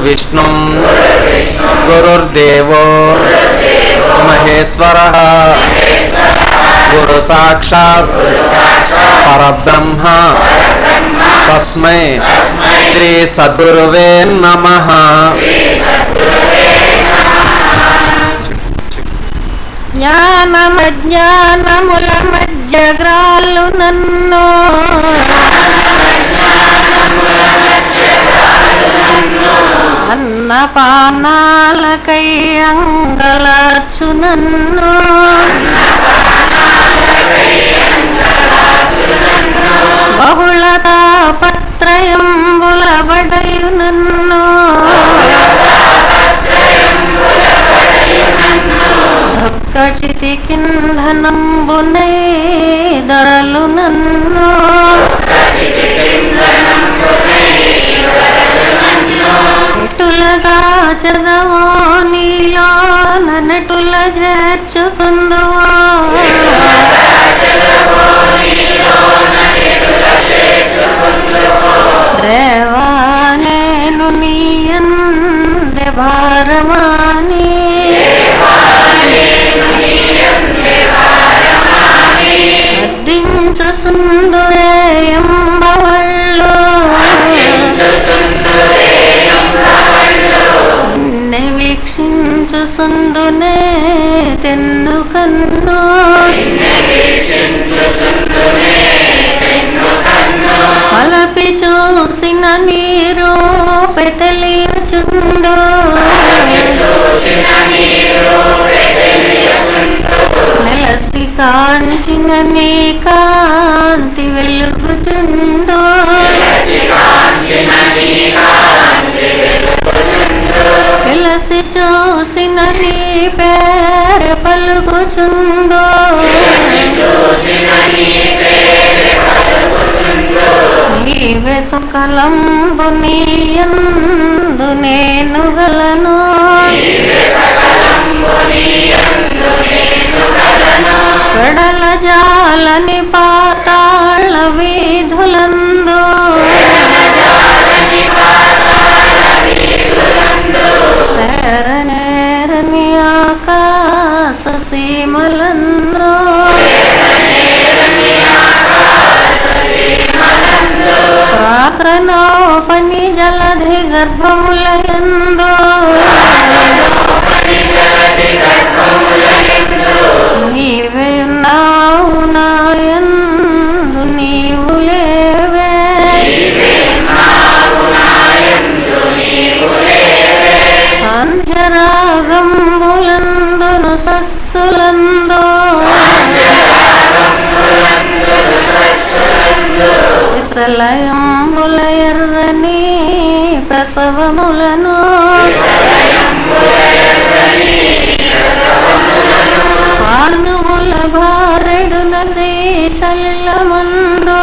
गुरुर्विष्णुं गुरुर्देवो महेश्वरः गुरु साक्षात् परब्रह्म तस्मै श्री सद्गुरुवे नमः। జ్ఞానమజ్ఞానముల మధ్యగ్రాలు నన్ను అన్నపానాలకై అంగలార్చు నన్ను బహుళ తాపత్రయంబుల బడయు నన్ను చితి కింధనంబునై దరలు నన్ను ఎటులగా చదవో నీలో నటుల చేర్చుకుందువో దేవా నేను నీయందే భారమాని అద్దించు సుందురేయంబవళ్ళు నిన్నే వీక్షించు సుందునే తెన్ను కన్ను మలపి చూసిన నీరు పెతలియుచుండు నెలసి కాంచిన నీ కాంతి వెలుగుచుండు వెలసి చూసిన నీ పేర పలుకుచుండు నీవే సకలంబు నీయందు నేను గలను కడల జాలని పాతాళ వీధులందు శరణేరని ఆకాశ సీమలందు ప్రాకనోపని జలధి గర్భములయందు నీవే ఉన్నావు నాయందు నీవు లేవే సంధ్యరాగంబులందును సస్సులందు విసలయంబుల ఎర్రని ప్రసవములను స్వానుముల భారెడు నది సలిలమందు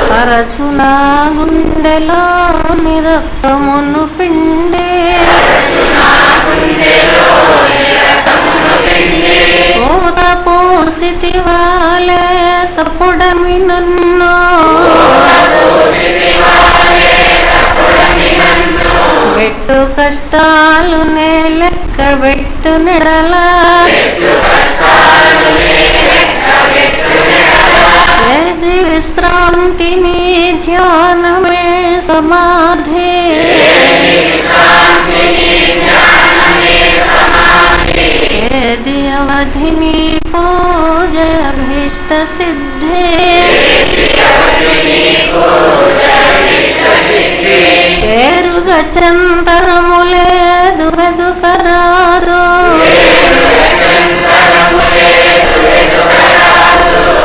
పరచునా గుండెలో నిరక్తమును పిండే పూత పూసితి వాలే తప్పుడమి నన్ను పెట్టు కష్టాలు నే లెక్క పెట్టు నెడలా ఏది విశ్రాంతి నీ ధ్యానమే సమాధి ఏది అవధి నీ పూజ భీష్ట సిద్ధి పేరుగా చంతరములేదు వెదుకరాదు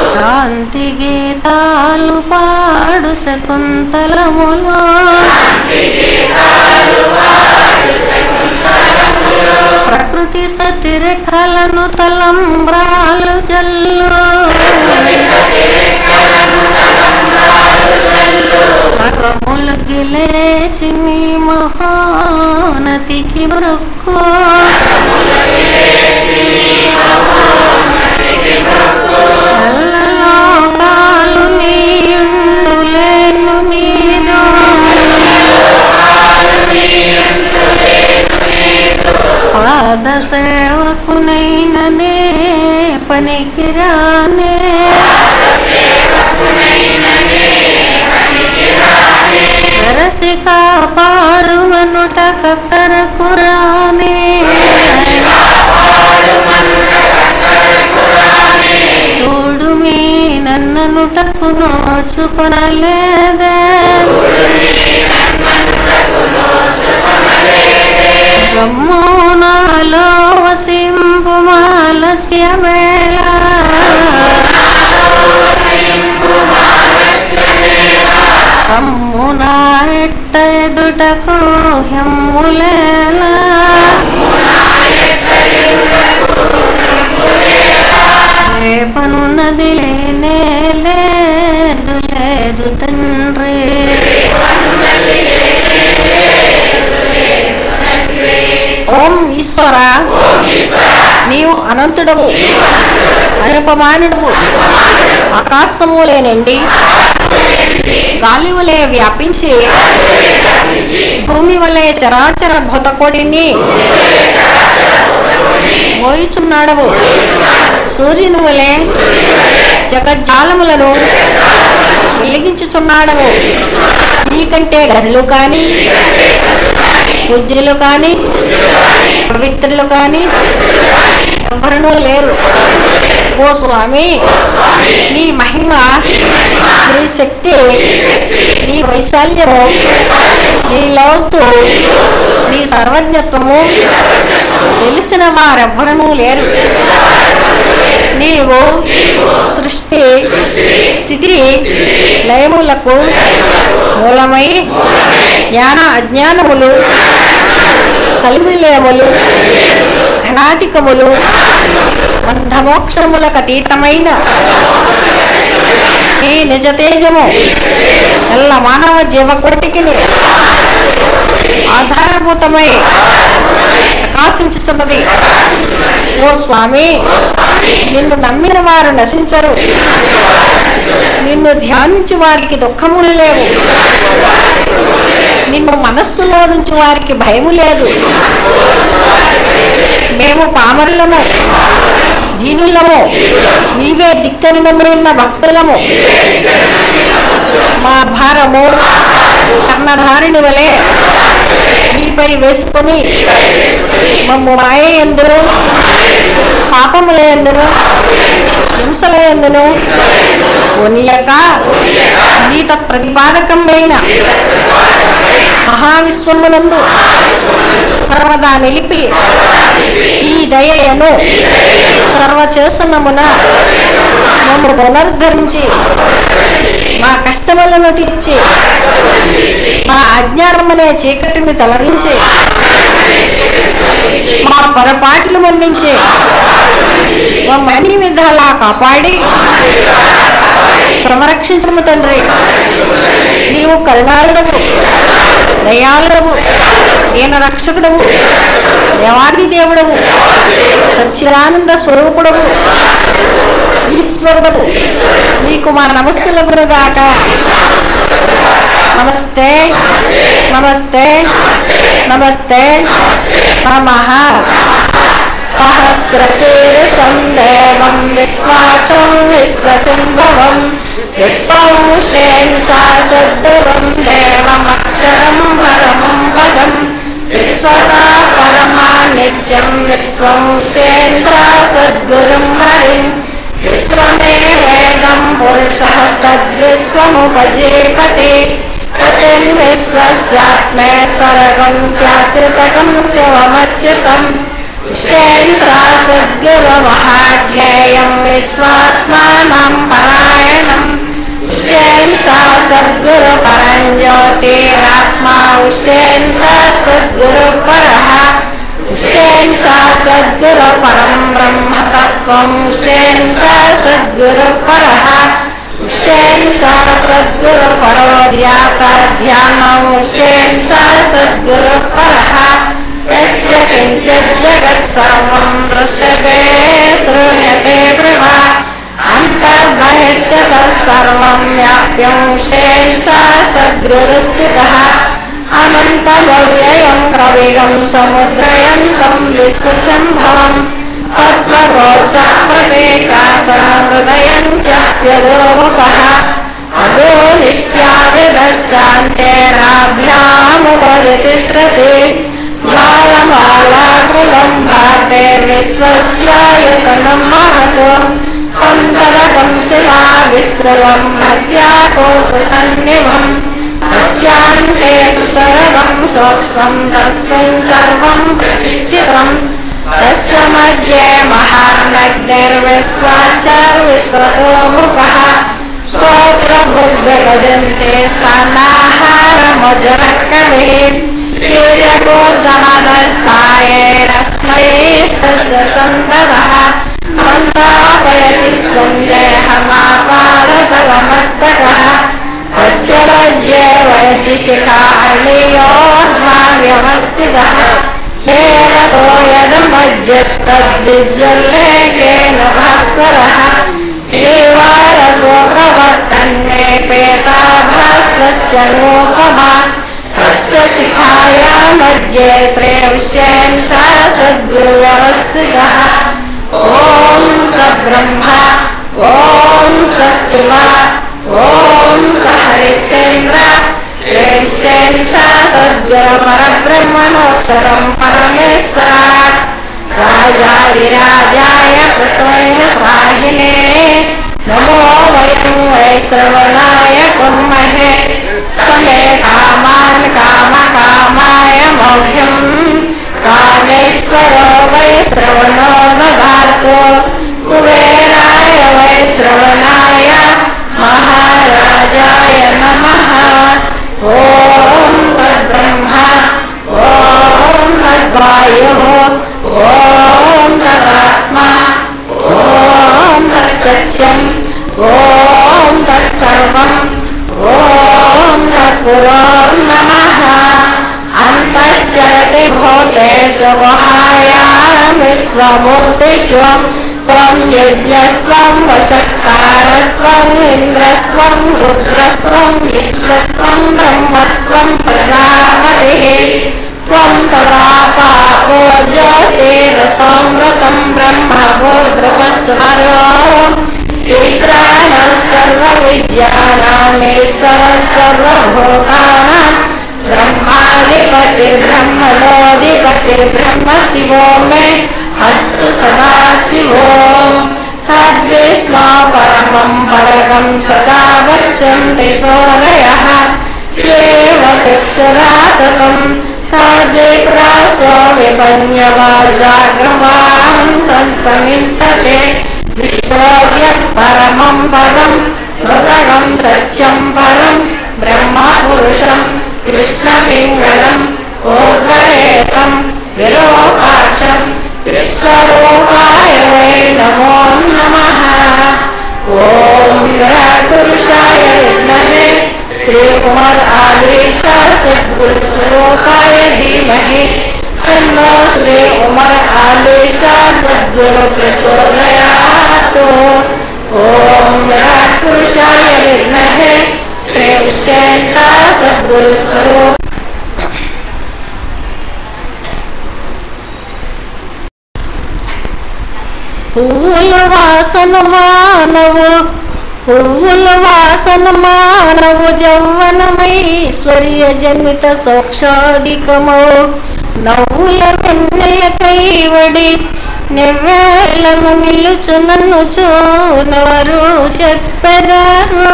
శాంతి గీతాలు పాడు శకుంతలములో ప్రకృతి సతిరేఖలను తలంబ్రాలు జల్లు మగములకి లేచి నీ మహానతికి మృక్కు నల్లలోకాలు నీయుండులేను సేవకునైననే పనికిరానే వెరసి కాపాడుమనుట కక్కరకురానే చూడు మీ నన్ననుటకు నోచుకొనలేదే బ్రహ్మోనాలో వసింపు మాలస్య వేళ కమ్మునా ఎట్ట ఎదుటకు హెమ్ములేలా రేపనున్నది లేనే లేదు లేదు తండ్రి ఓం ఈశ్వర నీవు అనంతుడవు అనుపమానుడవు ఆకాశము లేనండి గాలి వలె వ్యాపించి భూమి వలె చరాచర భూతకోడిని మోయుచున్నాడవు సూర్యుని వలె జగజ్జాలములను వెలిగించుచున్నాడవు నీకంటే గనులు కాని పూజ్యులు కాని పవిత్రులు కాని ఎవరూ లేరు. ఓ స్వామి నీ మహిమ నీ శక్తి నీ వైశాల్యము నీ లోతు నీ సర్వజ్ఞత్వము తెలిసిన వారెవ్వరూ లేరు. నీవు సృష్టి స్థితి లయములకు మూలమై జ్ఞాన అజ్ఞానములు కలిమిలేములు ఘనాధికములు బంధమోక్షములకు అతీతమైన ఈ నిజ తేజము ఎల్ల మానవ జీవకోటికి ఆధారభూతమై ప్రకాశించుతున్నది. ఓ స్వామి నిన్ను నమ్మిన వారు నశించరు, నిన్ను ధ్యానించి వారికి దుఃఖములు లేవు, నిన్ను మనస్సులో నుంచి వారికి భయము లేదు. మేము పామరులము దీనులము నీవే దిక్కని నమ్మిన భక్తులము. మా భారము కర్ణధారిణి వలె నీపై వేసుకొని మమ్ము మాయ ఎందును పాపముల ఎందును హింసల ఎందును కొనియక నీ తత్ప్రతిపాదకమైన మహావిశ్వమునందు సర్వదా నిలిపి ఈ దయను సర్వచేసనమున మమ్ము పునరుద్ధరించి మా కష్టములను తీర్చి మా అజ్ఞానమనే చీకటిని తొలగించి మా పొరపాట్లు మన్నించి మమ్మల్ని విధాలా కాపాడి సంరక్షించము తండ్రి. నీవు కరుణాళుడవు దయాళుడవు దీన రక్షకుడవు దేవాది దేవుడవు సచ్చిదానంద స్వరూపుడవు ఈశ్వరుడవు. నీకు మా నమస్సులగునుగాక. నమస్తే నమస్తే నమస్తే నమః. సహస్రశీర్షం దేవం విశ్వాచం విశ్వసింభవం విశ్వౌషేన్సా సద్గురం దేవమక్షరం పరమం పదం విశ్వతా పరమా నిత్యం విశ్వౌషేన్సా సద్గురుం హరిం విశ్వమేవేదం పురుషస్తద్విశ్వముపజీపతి ప్రతిం విశ్వస్యాత్మే సర్గం శాశ్వతకం శివమచ్యుతం విశ్వేన్సా సద్గురుమహాజ్ఞేయం విశ్వాత్మానం పరాయణం విశ్వేన్సా సద్గురు పరంజ్యోతిరాత్మా విశ్వేన్సా సద్గురు పరః విశ్వేన్సా సద్గురు పరం బ్రహ్మతత్వం విశ్వేన్సా సద్గురు పరః విశ్వేన్సా సద్గురు పరోధ్యాత ధ్యానం విశ్వేన్సా సద్గురు పరః యచ్చ కించిత్ జగత్ సర్వం దృశ్యతే శ్రూయతే ప్రభా అంతర్బహిశ్చ తత్సర్వం వ్యాప్యం విశ్వేన్సా సద్గురు స్థితః అనంతమవ్యయం కవిగం సముద్రయంతం విశ్వసంభవం पद्मकोशप्रपेकासनहृदयञ्चप्यदोमुखः अदो नित्याविदशान्तेनाभ्यामुपरितिष्ठति ज्वालमालाकुलं भाते विश्वस्यायुतनं महतो सन्तरकं शिलाविस्रवं मध्याकोशसन्निभम् अस्यान्ते सर्वं सूक्ष्मं तस्मिन् सर्वं प्रतिष्ठितम् तस्य मध्ये महानग्निर्विश्वाचार्विश्वतो मुखः स्वप्रबुद्धभजन्ते स्थानाहारमजरकविः ीर्यगोर्धनदस्सायैरस्मैस्तस्य सन्ततः सन्तापयति सन्देहमापादतलमस्तकः तस्य राज्ये वयति शिखालियोर्भाग्यमस्थितः येन तो यदमज्जस्तद्विज्जल्लेकेन भास्वरः देवारशोकवर्तन्मे पेताभास्वच्चनोपमा तस्य शिखाया मध्ये श्रेयस्येन सा सद्गुरुवस्थितः ॐ स ब्रह्मा ॐ स शिवा ॐ स हरिश्चन्द्र श्रेयस्येन सा सद्गुरुपरब्रह्मणोऽक्षरं परमेश्वरात् राजाधिराजाय प्रसन्नसाहिने नमो वयं वै श्रवणाय कुर्महे समे कामान् कामकामाय मह्यं कामेश्वरो वै श्रवणो ददातु कुबेराय वै श्रवणाय महाराजाय नमः ॐ तद्ब्रह्मा ॐ तद्वायुः ॐ तदात्मा ॐ तत्सत्यम् ॐ तत्सर्वम् ॐ तत्पुरोर्नमः अन्तश्चरति भूतेषु गुहायां विश्वमूर्तिषु त्वं यज्ञस्त्वं वषट्कारस्त्वम् इन्द्रस्त्वं रुद्रस्त्वं विष्णुस्त्वं ब्रह्मस्त्वं प्रजापतिः त्वं तदा पापो ज्योतिरसंवृतं ब्रह्मभूर्भुवस्वरो ईशानः सर्वविद्यानामीश्वरः सर्वभूतानां ब्रह्माधिपतिर्ब्रह्मणोऽधिपतिर्ब्रह्म शिवो मे अस्तु सदा शिवो तद्विष्णो परमं परगं सदा पश्यन्ति सूरयः येव शिक्षरातकम् तद्विप्रासो विपन्यवाजाग्रवां संस्तमिष्टते विश्वोऽव्यक् परमं पदं हृदयं सत्यं परं ब्रह्मपुरुषं कृष्णपिङ्गलम् ओद्गरेतं विरूपाक्षं विश्वरूपाय वै नमो नमः ॐ विराट्पुरुषाय विद्महे श्रीकुमार आदेश सद्गुरुस्वरूपाय धीमहि तन्नो श्री उमर आदेश सद्गुरु प्रचोदयात् ॐ विराट्पुरुषाय विद्महे श्री उशेन सद्गुरुस्वरूप పువ్వుల వాసన మానవు యౌవనమైశ్వర్య జనిత సోక్షాధికమౌ నవ్వుల వెన్నెల కైవడి నెవ్వేళ్లను నిలుచు నన్ను చూనవరు చెప్పెదారు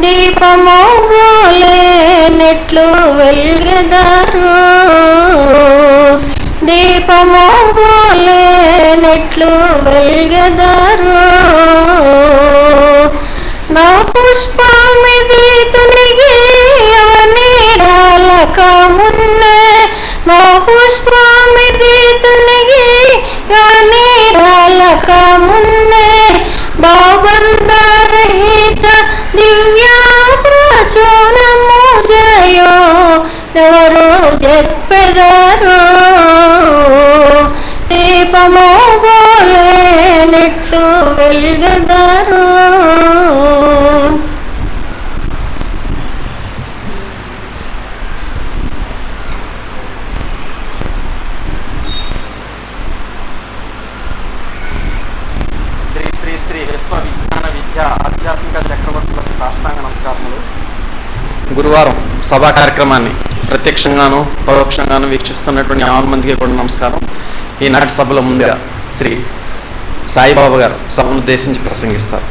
దీపమో బోలే నెట్లు వెల్గెదారు దీపమో బోలే నెట్లు వెల్గెదారు నా పుష్పమిది తునిగి అవనీరాలక మున్నే నా పుష్పమిది తునిగి అవనీరాలక మున్నే భావందరహిత దివ్యా ప్రచురము జయో ఎవరు చెప్పెదారు దీపమో బోలే నెట్లు వెల్గెదారు శ్రీ విశ్వవిజ్ఞాన విద్య ఆధ్యాత్మిక చక్రవర్తులకు సాష్టాంగ నమస్కారములు. గురువారం సభా కార్యక్రమాన్ని ప్రత్యక్షంగాను పరోక్షంగాను వీక్షిస్తున్నటువంటి 50 మందికి కూడా నమస్కారం. ఈనాటి సభలో ముందుగా శ్రీ సాయిబాబా గారు సభను ఉద్దేశించి ప్రసంగిస్తారు.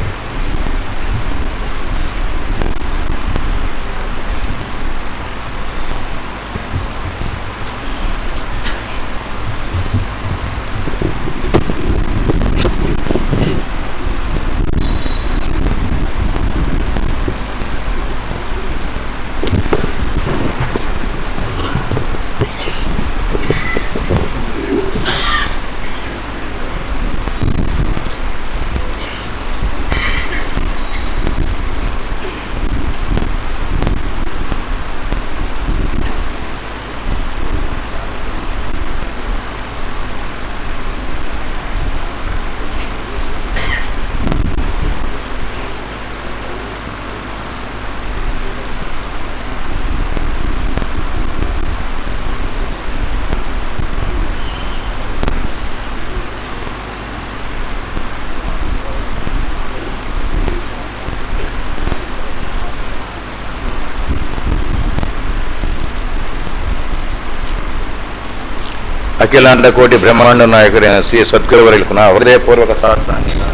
అఖిలాండ కోటి బ్రహ్మాండ నాయకుడైన శ్రీ సద్గురువర్యులకు నా హృదయపూర్వక సాష్టాంగ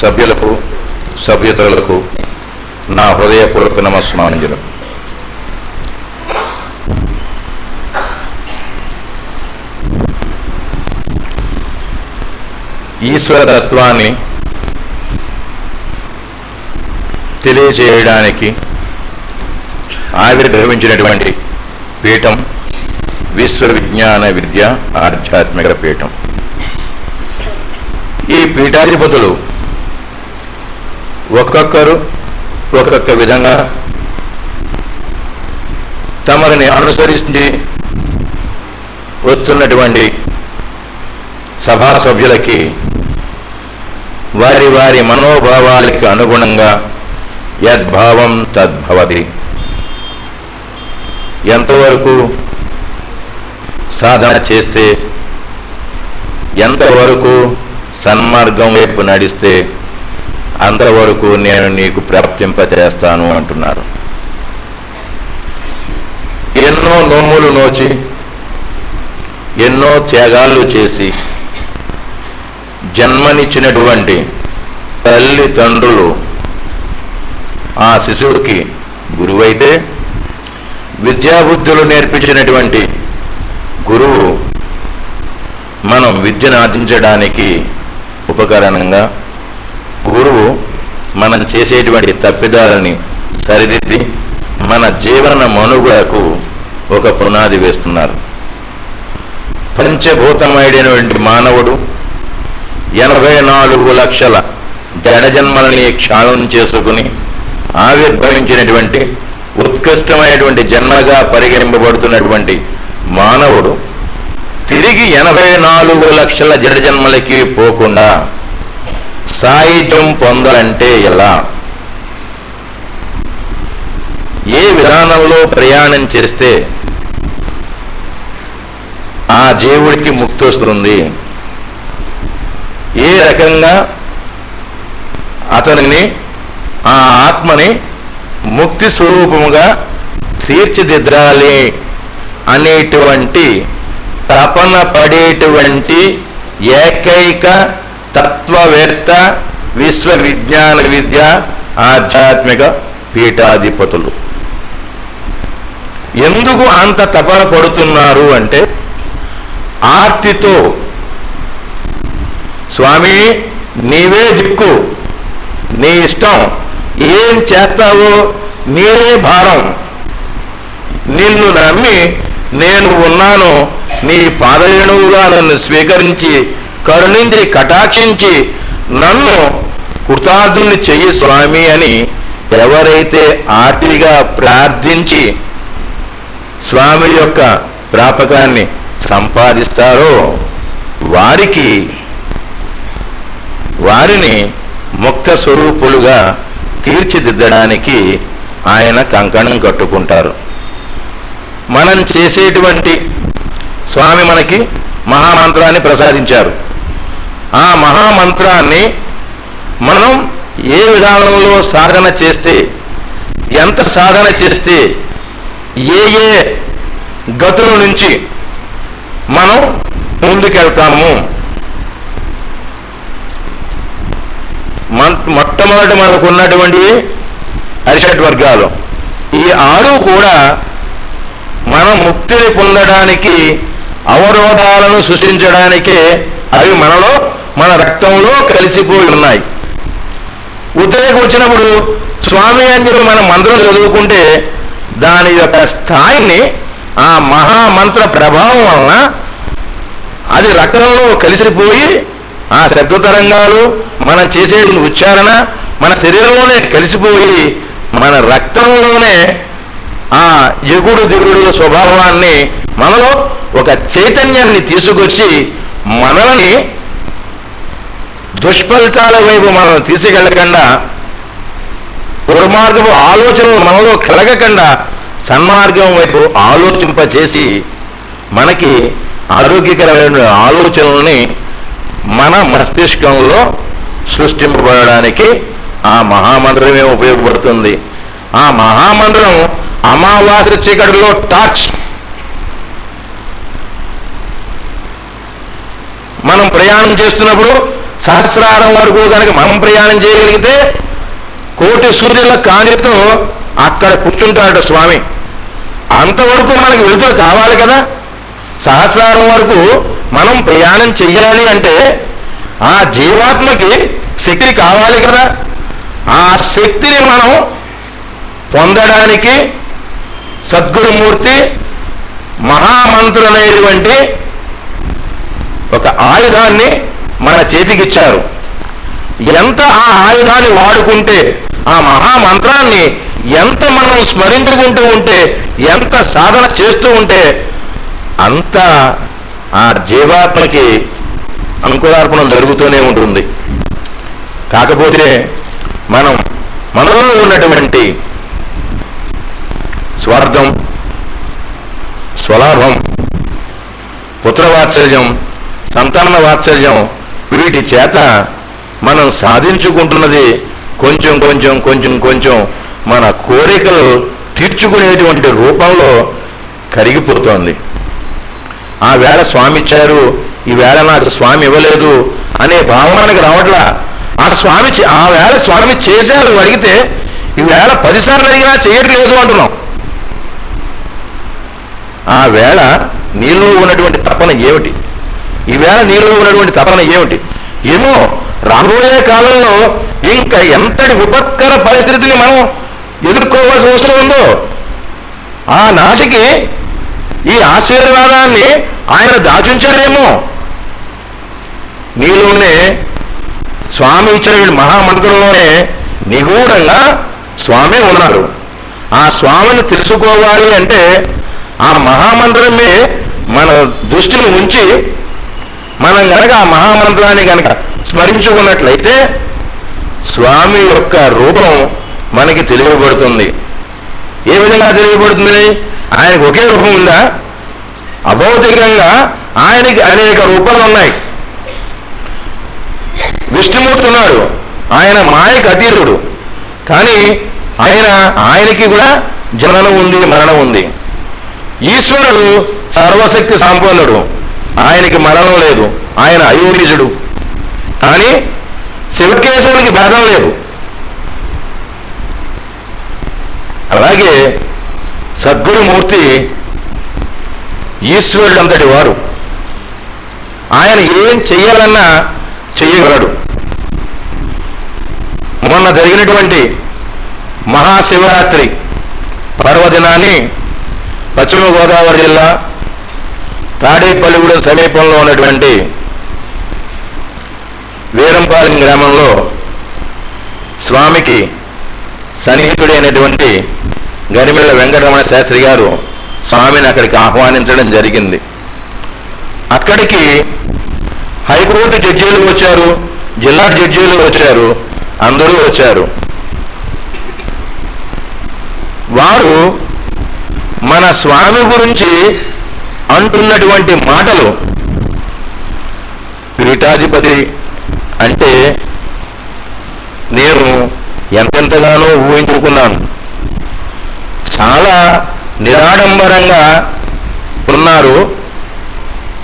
సభ్యులకు సభ్యతలకు నా హృదయపూర్వక నమస్మాంజలు. ఈశ్వరతత్వాన్ని తెలియజేయడానికి ఆవిర్భవించినటువంటి పీఠం విశ్వవిజ్ఞాన విద్య ఆధ్యాత్మిక పీఠం. ఈ పీఠాధిపతులు ఒక్కొక్కరు ఒక్కొక్క విధంగా తమని అనుసరించి వస్తున్నటువంటి సభా సభ్యులకి వారి వారి మనోభావాలకి అనుగుణంగా యద్భావం తద్భవతి. ఎంతవరకు సాధన చేస్తే, ఎంతవరకు సన్మార్గం వైపు నడిస్తే అంతవరకు నేను నీకు ప్రాప్తింపచేస్తాను అంటున్నారు. ఎన్నో నోములు నోచి ఎన్నో త్యాగాలు చేసి జన్మనిచ్చినటువంటి తల్లిదండ్రులు ఆ శిశువుకి గురువైతే, విద్యాబుద్ధులు నేర్పించినటువంటి గురువు మనం విద్యను ఆర్జించడానికి ఉపకరణంగా, గురువు మనం చేసేటువంటి తప్పిదాలని సరిదిద్ది మన జీవన మనుగడకు ఒక పునాది వేస్తున్నారు. పంచభూతమైనటువంటి మానవుడు 84 లక్షల జడజన్మలని క్షాళనం చేసుకుని ఆవిర్భవించినటువంటి ఉత్కృష్టమైనటువంటి జన్మగా పరిగణింపబడుతున్నటువంటి మానవుడు తిరిగి 84 లక్షల జడజన్మలకి పోకుండా సాయుధ్యం పొందాలంటే ఎలా? ఏ విధానంలో ప్రయాణం చేస్తే ఆ జీవుడికి ముక్తి వస్తుంది? ఏ రకంగా అతనిని, ఆ ఆత్మని ముక్తి స్వరూపముగా తీర్చిదిద్దాలి అనేటువంటి తపన పడేటువంటి ఏకైక తత్వవేత్త విశ్వవిజ్ఞాన విద్య ఆధ్యాత్మిక పీఠాధిపతులు. ఎందుకు అంత తపన పడుతున్నారు అంటే, ఆర్తితో స్వామి నీవే దిక్కు, నీ ఇష్టం, ఏం చేస్తావో నీవే భారం, నిన్ను నమ్మి నేను ఉన్నాను, నీ పాదరేణువుగా నన్ను స్వీకరించి కరుణించి కటాక్షించి నన్ను కృతార్థుని చెయ్యి స్వామి అని ఎవరైతే ఆర్తిగా ప్రార్థించి స్వామి యొక్క ప్రాపకాన్ని సంపాదిస్తారో వారిని ముక్త స్వరూపులుగా తీర్చిదిద్దడానికి ఆయన కంకణం కట్టుకుంటారు. మనం చేసేటువంటి స్వామి మనకి మహామంత్రాన్ని ప్రసాదించారు. ఆ మహామంత్రాన్ని మనం ఏ విధానంలో సాధన చేస్తే, ఎంత సాధన చేస్తే ఏ ఏ గతుల నుంచి మనం ముందుకెళ్తాము. మొట్టమొదటి మనకు ఉన్నటువంటి అరిషడ్ వర్గాలు, ఈ 6 కూడా మన ముక్తిని పొందడానికి అవరోధాలను సృష్టించడానికే అవి మనలో, మన రక్తంలో కలిసిపోయి ఉన్నాయి. ఉద్రేకం వచ్చినప్పుడు స్వామి అని చెప్పి మన మంత్రం చదువుకుంటే దాని యొక్క స్థాయిని ఆ మహామంత్ర ప్రభావం వలన అది రక్తంలో కలిసిపోయి ఆ శబ్ద తరంగాలు మనం చేసే ఉచ్చారణ మన శరీరంలోనే కలిసిపోయి మన రక్తంలోనే ఆ ఎగుడు దిగుడు స్వభావాన్ని మనలో ఒక చైతన్యాన్ని తీసుకొచ్చి మనల్ని దుష్ఫలితాల వైపు మనం తీసుకెళ్ళకుండా, దుర్మార్గపు ఆలోచనలు మనలో కలగకుండా సన్మార్గం వైపు ఆలోచింపచేసి మనకి ఆరోగ్యకరమైన ఆలోచనల్ని మన మస్తిష్కంలో సృష్టింపబడడానికి ఆ మహామంత్రమే ఉపయోగపడుతుంది. ఆ మహామంత్రం అమావాస్య చీకటిలో టార్చ్. మనం ప్రయాణం చేస్తున్నప్పుడు సహస్రారం వరకు కనుక మనం ప్రయాణం చేయగలిగితే కోటి సూర్యుల కాంతితో అక్కడ కూర్చుంటాడు స్వామి. అంతవరకు మనకు వెలుతురు కావాలి కదా. సహస్రారం వరకు మనం ప్రయాణం చెయ్యాలి అంటే ఆ జీవాత్మకి శక్తి కావాలి కదా. ఆ శక్తిని మనం పొందడానికి సద్గురుమూర్తి మహామంత్రమైనటువంటి ఒక ఆయుధాన్ని మన చేతికిచ్చారు. ఎంత ఆ ఆయుధాన్ని వాడుకుంటే, ఆ మహామంత్రాన్ని ఎంత మనం స్మరించుకుంటూ ఉంటే, ఎంత సాధన చేస్తూ ఉంటే అంత ఆ జీవాత్మకి అంకురార్పణం జరుగుతూనే ఉంటుంది. కాకపోతే మనలో ఉన్నటువంటి స్వార్థం, స్వలాభం, పుత్రవాత్సల్యం, సంతాన వాత్సల్యం, వీటి చేత మనం సాధించుకుంటున్నది కొంచెం కొంచెం కొంచెం కొంచెం మన కోరికలు తీర్చుకునేటువంటి రూపంలో కరిగిపోతోంది. ఆ వేళ స్వామి ఇచ్చారు, ఈ వేళ నాకు స్వామి ఇవ్వలేదు అనే భావనానికి రావట్లా. ఆ వేళ స్వామి చేశారు అడిగితే ఈ వేళ 10 సార్లు అడిగినా చేయట్లేదు అంటున్నాం. ఆ వేళ నీలో ఉన్నటువంటి తపన ఏమిటి? ఈవేళ నీలో ఉన్నటువంటి తపన ఏమిటి? ఏమో రాబోయే కాలంలో ఇంకా ఎంతటి విపత్కర పరిస్థితిని మనం ఎదుర్కోవాల్సి వస్తుందో ఆనాటికి ఈ ఆశీర్వాదాన్ని ఆయన దాచుంచారేమో. నీలోనే స్వామి ఇచ్చిన మహామంత్రంలోనే నిగూఢంగా స్వామి ఉన్నారు. ఆ స్వామిని తెలుసుకోవాలి అంటే ఆ మహామంత్రమే మన దృష్టిని ఉంచి మనం కనుక ఆ మహామంత్రాన్ని కనుక స్మరించుకున్నట్లయితే స్వామి యొక్క రూపం మనకి తెలియబడుతుంది. ఏ విధంగా తెలియబడుతుంది? ఆయనకు ఒకే రూపం ఉందా? అభౌతికంగా ఆయనకి అనేక రూపాలు ఉన్నాయి. విష్ణుమూర్తి ఉన్నాడు, ఆయన మాయకు అతీతుడు, కానీ ఆయనకి కూడా జననం ఉంది, మరణం ఉంది. ఈశ్వరుడు సర్వశక్తి సంపన్నుడు, ఆయనకి మరణం లేదు, ఆయన అయోనిజుడు. కానీ శివకేశవునికి భేదం లేదు. అలాగే సద్గురుమూర్తి ఈశ్వరుడు అంతటి వాడు. ఆయన ఏం చెయ్యాలన్నా చెయ్యగలడు. మొన్న జరిగినటువంటి మహాశివరాత్రి పర్వదినాన్ని పశ్చిమ గోదావరి జిల్లా తాడేపల్లిగూడెం సమీపంలో ఉన్నటువంటి వీరంపాలెం గ్రామంలో స్వామికి సన్నిహితుడైనటువంటి గరిమెళ్ళ వెంకటరమణ శాస్త్రి గారు స్వామిని అక్కడికి ఆహ్వానించడం జరిగింది. అక్కడికి హైకోర్టు జడ్జీలు వచ్చారు, జిల్లా జడ్జీలు వచ్చారు, అందరూ వచ్చారు. వారు మన స్వామి గురించి అంటున్నటువంటి మాటలు పీఠాధిపతి అంటే నేను ఎంతెంతగానో ఊహించుకున్నాను. చాలా నిరాడంబరంగా ఉన్నారు.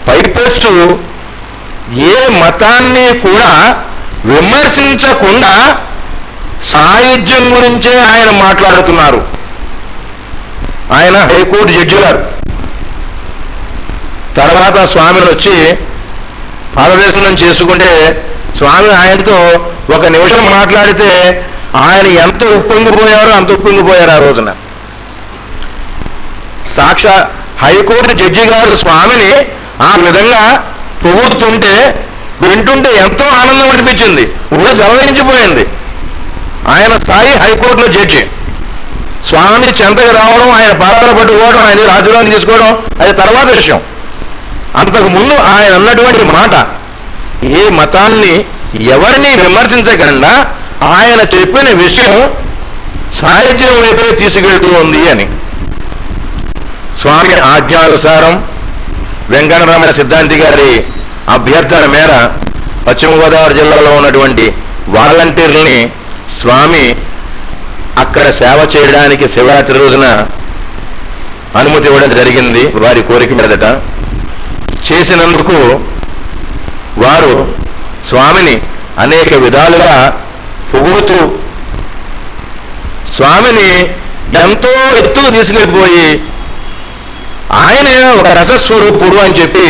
పైపెచ్చు ఏ మతాన్ని కూడా విమర్శించకుండా సాహిత్యం గురించే ఆయన మాట్లాడుతున్నారు. ఆయన హైకోర్టు జడ్జి గారు. తర్వాత స్వామిని వచ్చి పాదవేశనం చేసుకుంటే స్వామి ఆయనతో ఒక నిమిషం మాట్లాడితే ఆయన ఎంత ఉప్పొంగిపోయారో అంత ఉప్పొంగిపోయారు ఆ రోజున. సాక్షా హైకోర్టు జడ్జి గారు స్వామిని ఆ విధంగా పొగుడుతుంటే వింటుంటే ఎంతో ఆనందం అనిపించింది. ఊళ్ళో జలవించిపోయింది. ఆయన స్థాయి హైకోర్టులో జడ్జి. స్వామి చెంతకు రావడం, ఆయన పాదాలు పట్టుకోవడం, ఆయన రాజధాని తీసుకోవడం అది తర్వాత విషయం. అంతకుముందు ఆయన అన్నటువంటి మాట, ఏ మతాన్ని ఎవరిని విమర్శించకుండా ఆయన చెప్పిన విషయం సాహిత్యం వైపే తీసుకెళ్తూ ఉంది అని. స్వామి ఆజ్ఞానుసారం వెంకటరమణ సిద్ధాంతి గారి అభ్యర్థన మేర పశ్చిమ గోదావరి జిల్లాలో ఉన్నటువంటి వాలంటీర్లని స్వామి అక్కడ సేవ చేయడానికి శివరాత్రి రోజున అనుమతి ఇవ్వడం జరిగింది. వారి కోరిక మీదట చేసినందుకు వారు స్వామిని అనేక విధాలుగా పొగుడుతూ స్వామిని ఎంతో ఎత్తుకు తీసుకెళ్ళిపోయి ఆయనే ఒక రసస్వరూపుడు అని చెప్పి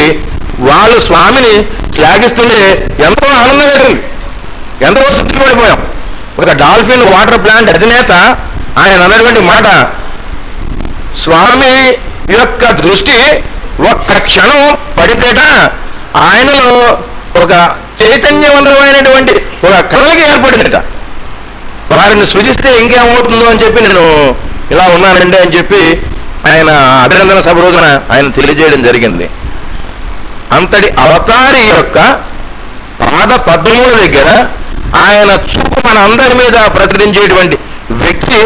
వాళ్ళు స్వామిని శ్లాఘిస్తుంటే ఎంతో ఆనందం వేసింది. ఎంతో తృప్తిపడిపోయాం. ఒక డాల్ఫిన్ వాటర్ ప్లాంట్ అధినేత ఆయన అన్నటువంటి మాట, స్వామి యొక్క దృష్టి ఒక్క క్షణం పడితేట ఆయనలో ఒక చైతన్యవంతమైనటువంటి ఒక కళకి ఏర్పడిందట. వారిని సృజిస్తే ఇంకేమవుతుందో అని చెప్పి నేను ఇలా ఉన్నానండి అని చెప్పి ఆయన అభినందన సభ రోజున ఆయన తెలియజేయడం జరిగింది. అంతటి అవతారి యొక్క పాద పద్మముల దగ్గర ఆయన చూపు మన అందరి మీద ప్రచురించేటువంటి వ్యక్తి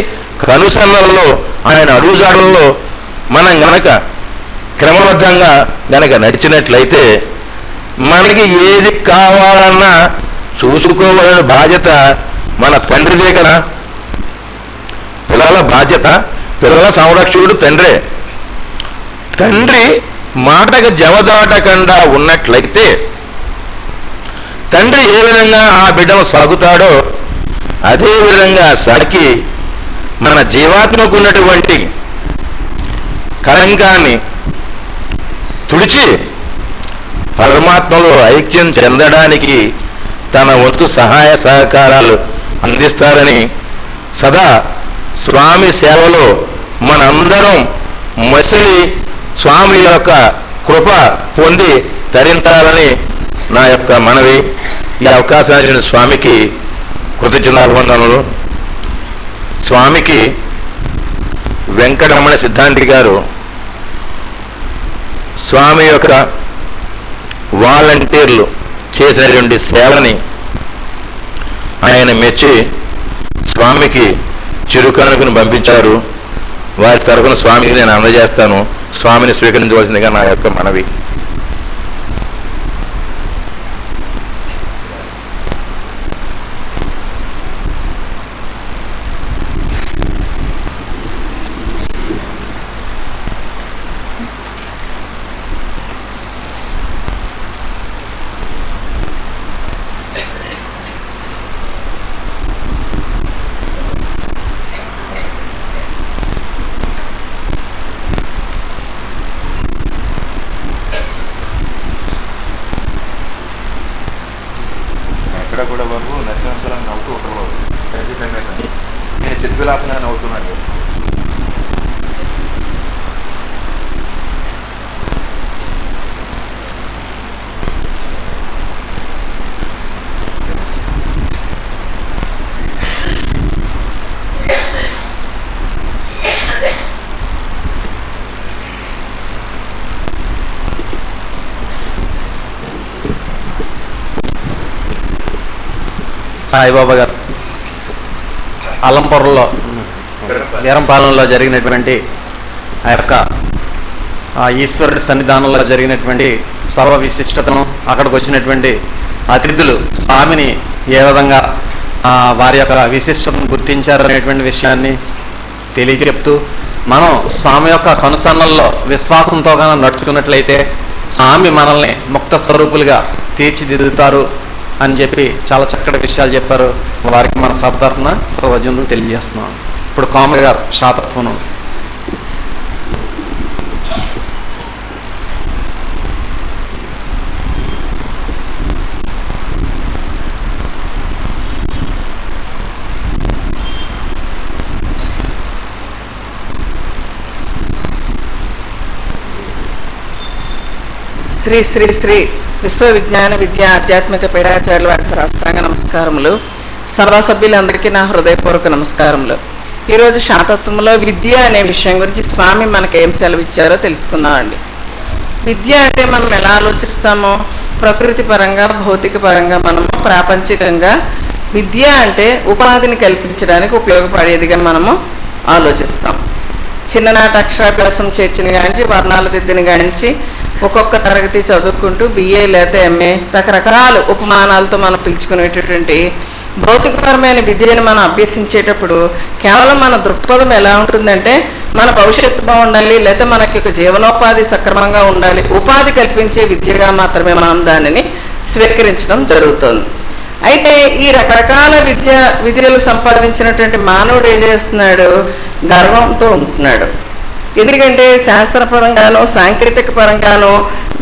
కనుసన్నలలో ఆయన అడుగుజాడల్లో మనం గనక క్రమబద్ధంగా గనక నడిచినట్లయితే మనకి ఏది కావాలన్నా చూసుకోవాలనే బాధ్యత మన తండ్రిదే కదా. పిల్లల బాధ్యత, పిల్లల సంరక్షకుడు తండ్రే. తండ్రి మాటకు జవదాటకుండా ఉన్నట్లయితే తండ్రి ఏ విధంగా ఆ బిడ్డను సాగుతాడో అదే విధంగా సాకి మన జీవాత్మకు ఉన్నటువంటి కళంకాన్ని తుడిచి పరమాత్మలో ఐక్యం చెందడానికి తన వంతు సహాయ సహకారాలు అందిస్తారని సదా స్వామి సేవలో మనందరం మసిలి స్వామి యొక్క కృప పొంది తరించాలని నా యొక్క మనవి. ఈ అవకాశాన్ని స్వామికి కృతజ్ఞతాభివందనలు. స్వామికి వెంకటరమణ సిద్ధాంతి గారు స్వామి యొక్క వాలంటీర్లు చేసినటువంటి సేవని ఆయన మెచ్చి స్వామికి చిరుకనుకుని పంపించారు. వారి తరఫున స్వామికి నేను అందజేస్తాను. స్వామిని స్వీకరించవలసిందిగా నా యొక్క మనవి. ఎక్కడ కూడా బాబు నరసింహస్వరం నవ్వుతూ ఉంటారు బాబు. ఖచ్చితంగా నేను చిద్విలాసంగా నవ్వుతున్నాను. సాయిబాబా గారు అల్లంపురంలో వీరంపాలెంలో జరిగినటువంటి ఆ యొక్క ఈశ్వరుడి సన్నిధానంలో జరిగినటువంటి సర్వ విశిష్టతను, అక్కడికి వచ్చినటువంటి అతిథులు స్వామిని ఏ విధంగా వారి యొక్క విశిష్టతను గుర్తించారనేటువంటి విషయాన్ని తెలియజెప్తూ, మనం స్వామి యొక్క కనుసన్నల్లో విశ్వాసంతో కనుక నడుచుకున్నట్లయితే స్వామి మనల్ని ముక్త స్వరూపులుగా తీర్చిదిద్దుతారు అని చెప్పి చాలా చక్కటి విషయాలు చెప్పారు. వారికి మన సభ తరఫున కృతజ్ఞతలు తెలియజేస్తున్నాం. ఇప్పుడు కామర్ గారు శాతత్వం. శ్రీ శ్రీ శ్రీ విశ్వవిజ్ఞాన విద్యా ఆధ్యాత్మిక పీఠాచార్యుల వారికి సాష్టాంగ నమస్కారములు. సభా సభ్యులందరికీ నా హృదయపూర్వక నమస్కారములు. ఈరోజు శాతత్వంలో విద్య అనే విషయం గురించి స్వామి మనకు ఏం సెలవిచ్చారో తెలుసుకుందామండి. విద్య అంటే మనం ఎలా ఆలోచిస్తామో, ప్రకృతి పరంగా భౌతిక పరంగా మనము ప్రాపంచికంగా విద్య అంటే ఉపాధిని కల్పించడానికి ఉపయోగపడేదిగా మనము ఆలోచిస్తాం. చిన్ననాటి అక్షరాభ్యాసం చేర్చిన కానించి వర్ణాల దిద్దిని కానించి ఒక్కొక్క తరగతి చదువుకుంటూ BA లేదా MA రకరకాల ఉపమానాలతో మనం పిలుచుకునేటటువంటి భౌతికపరమైన విద్యను మనం అభ్యసించేటప్పుడు కేవలం మన దృక్పథం ఎలా ఉంటుందంటే మన భవిష్యత్తు బాగుండాలి, లేదా మనకి ఒక జీవనోపాధి సక్రమంగా ఉండాలి, ఉపాధి కల్పించే విద్యగా మాత్రమే మనం దానిని స్వీకరించడం జరుగుతుంది. అయితే ఈ రకరకాల విద్యలు సంపాదించినటువంటి మానవుడు ఏం చేస్తున్నాడు? గర్వంతో ఉంటున్నాడు. ఎందుకంటే శాస్త్రపరంగానో సాంకేతిక పరంగానో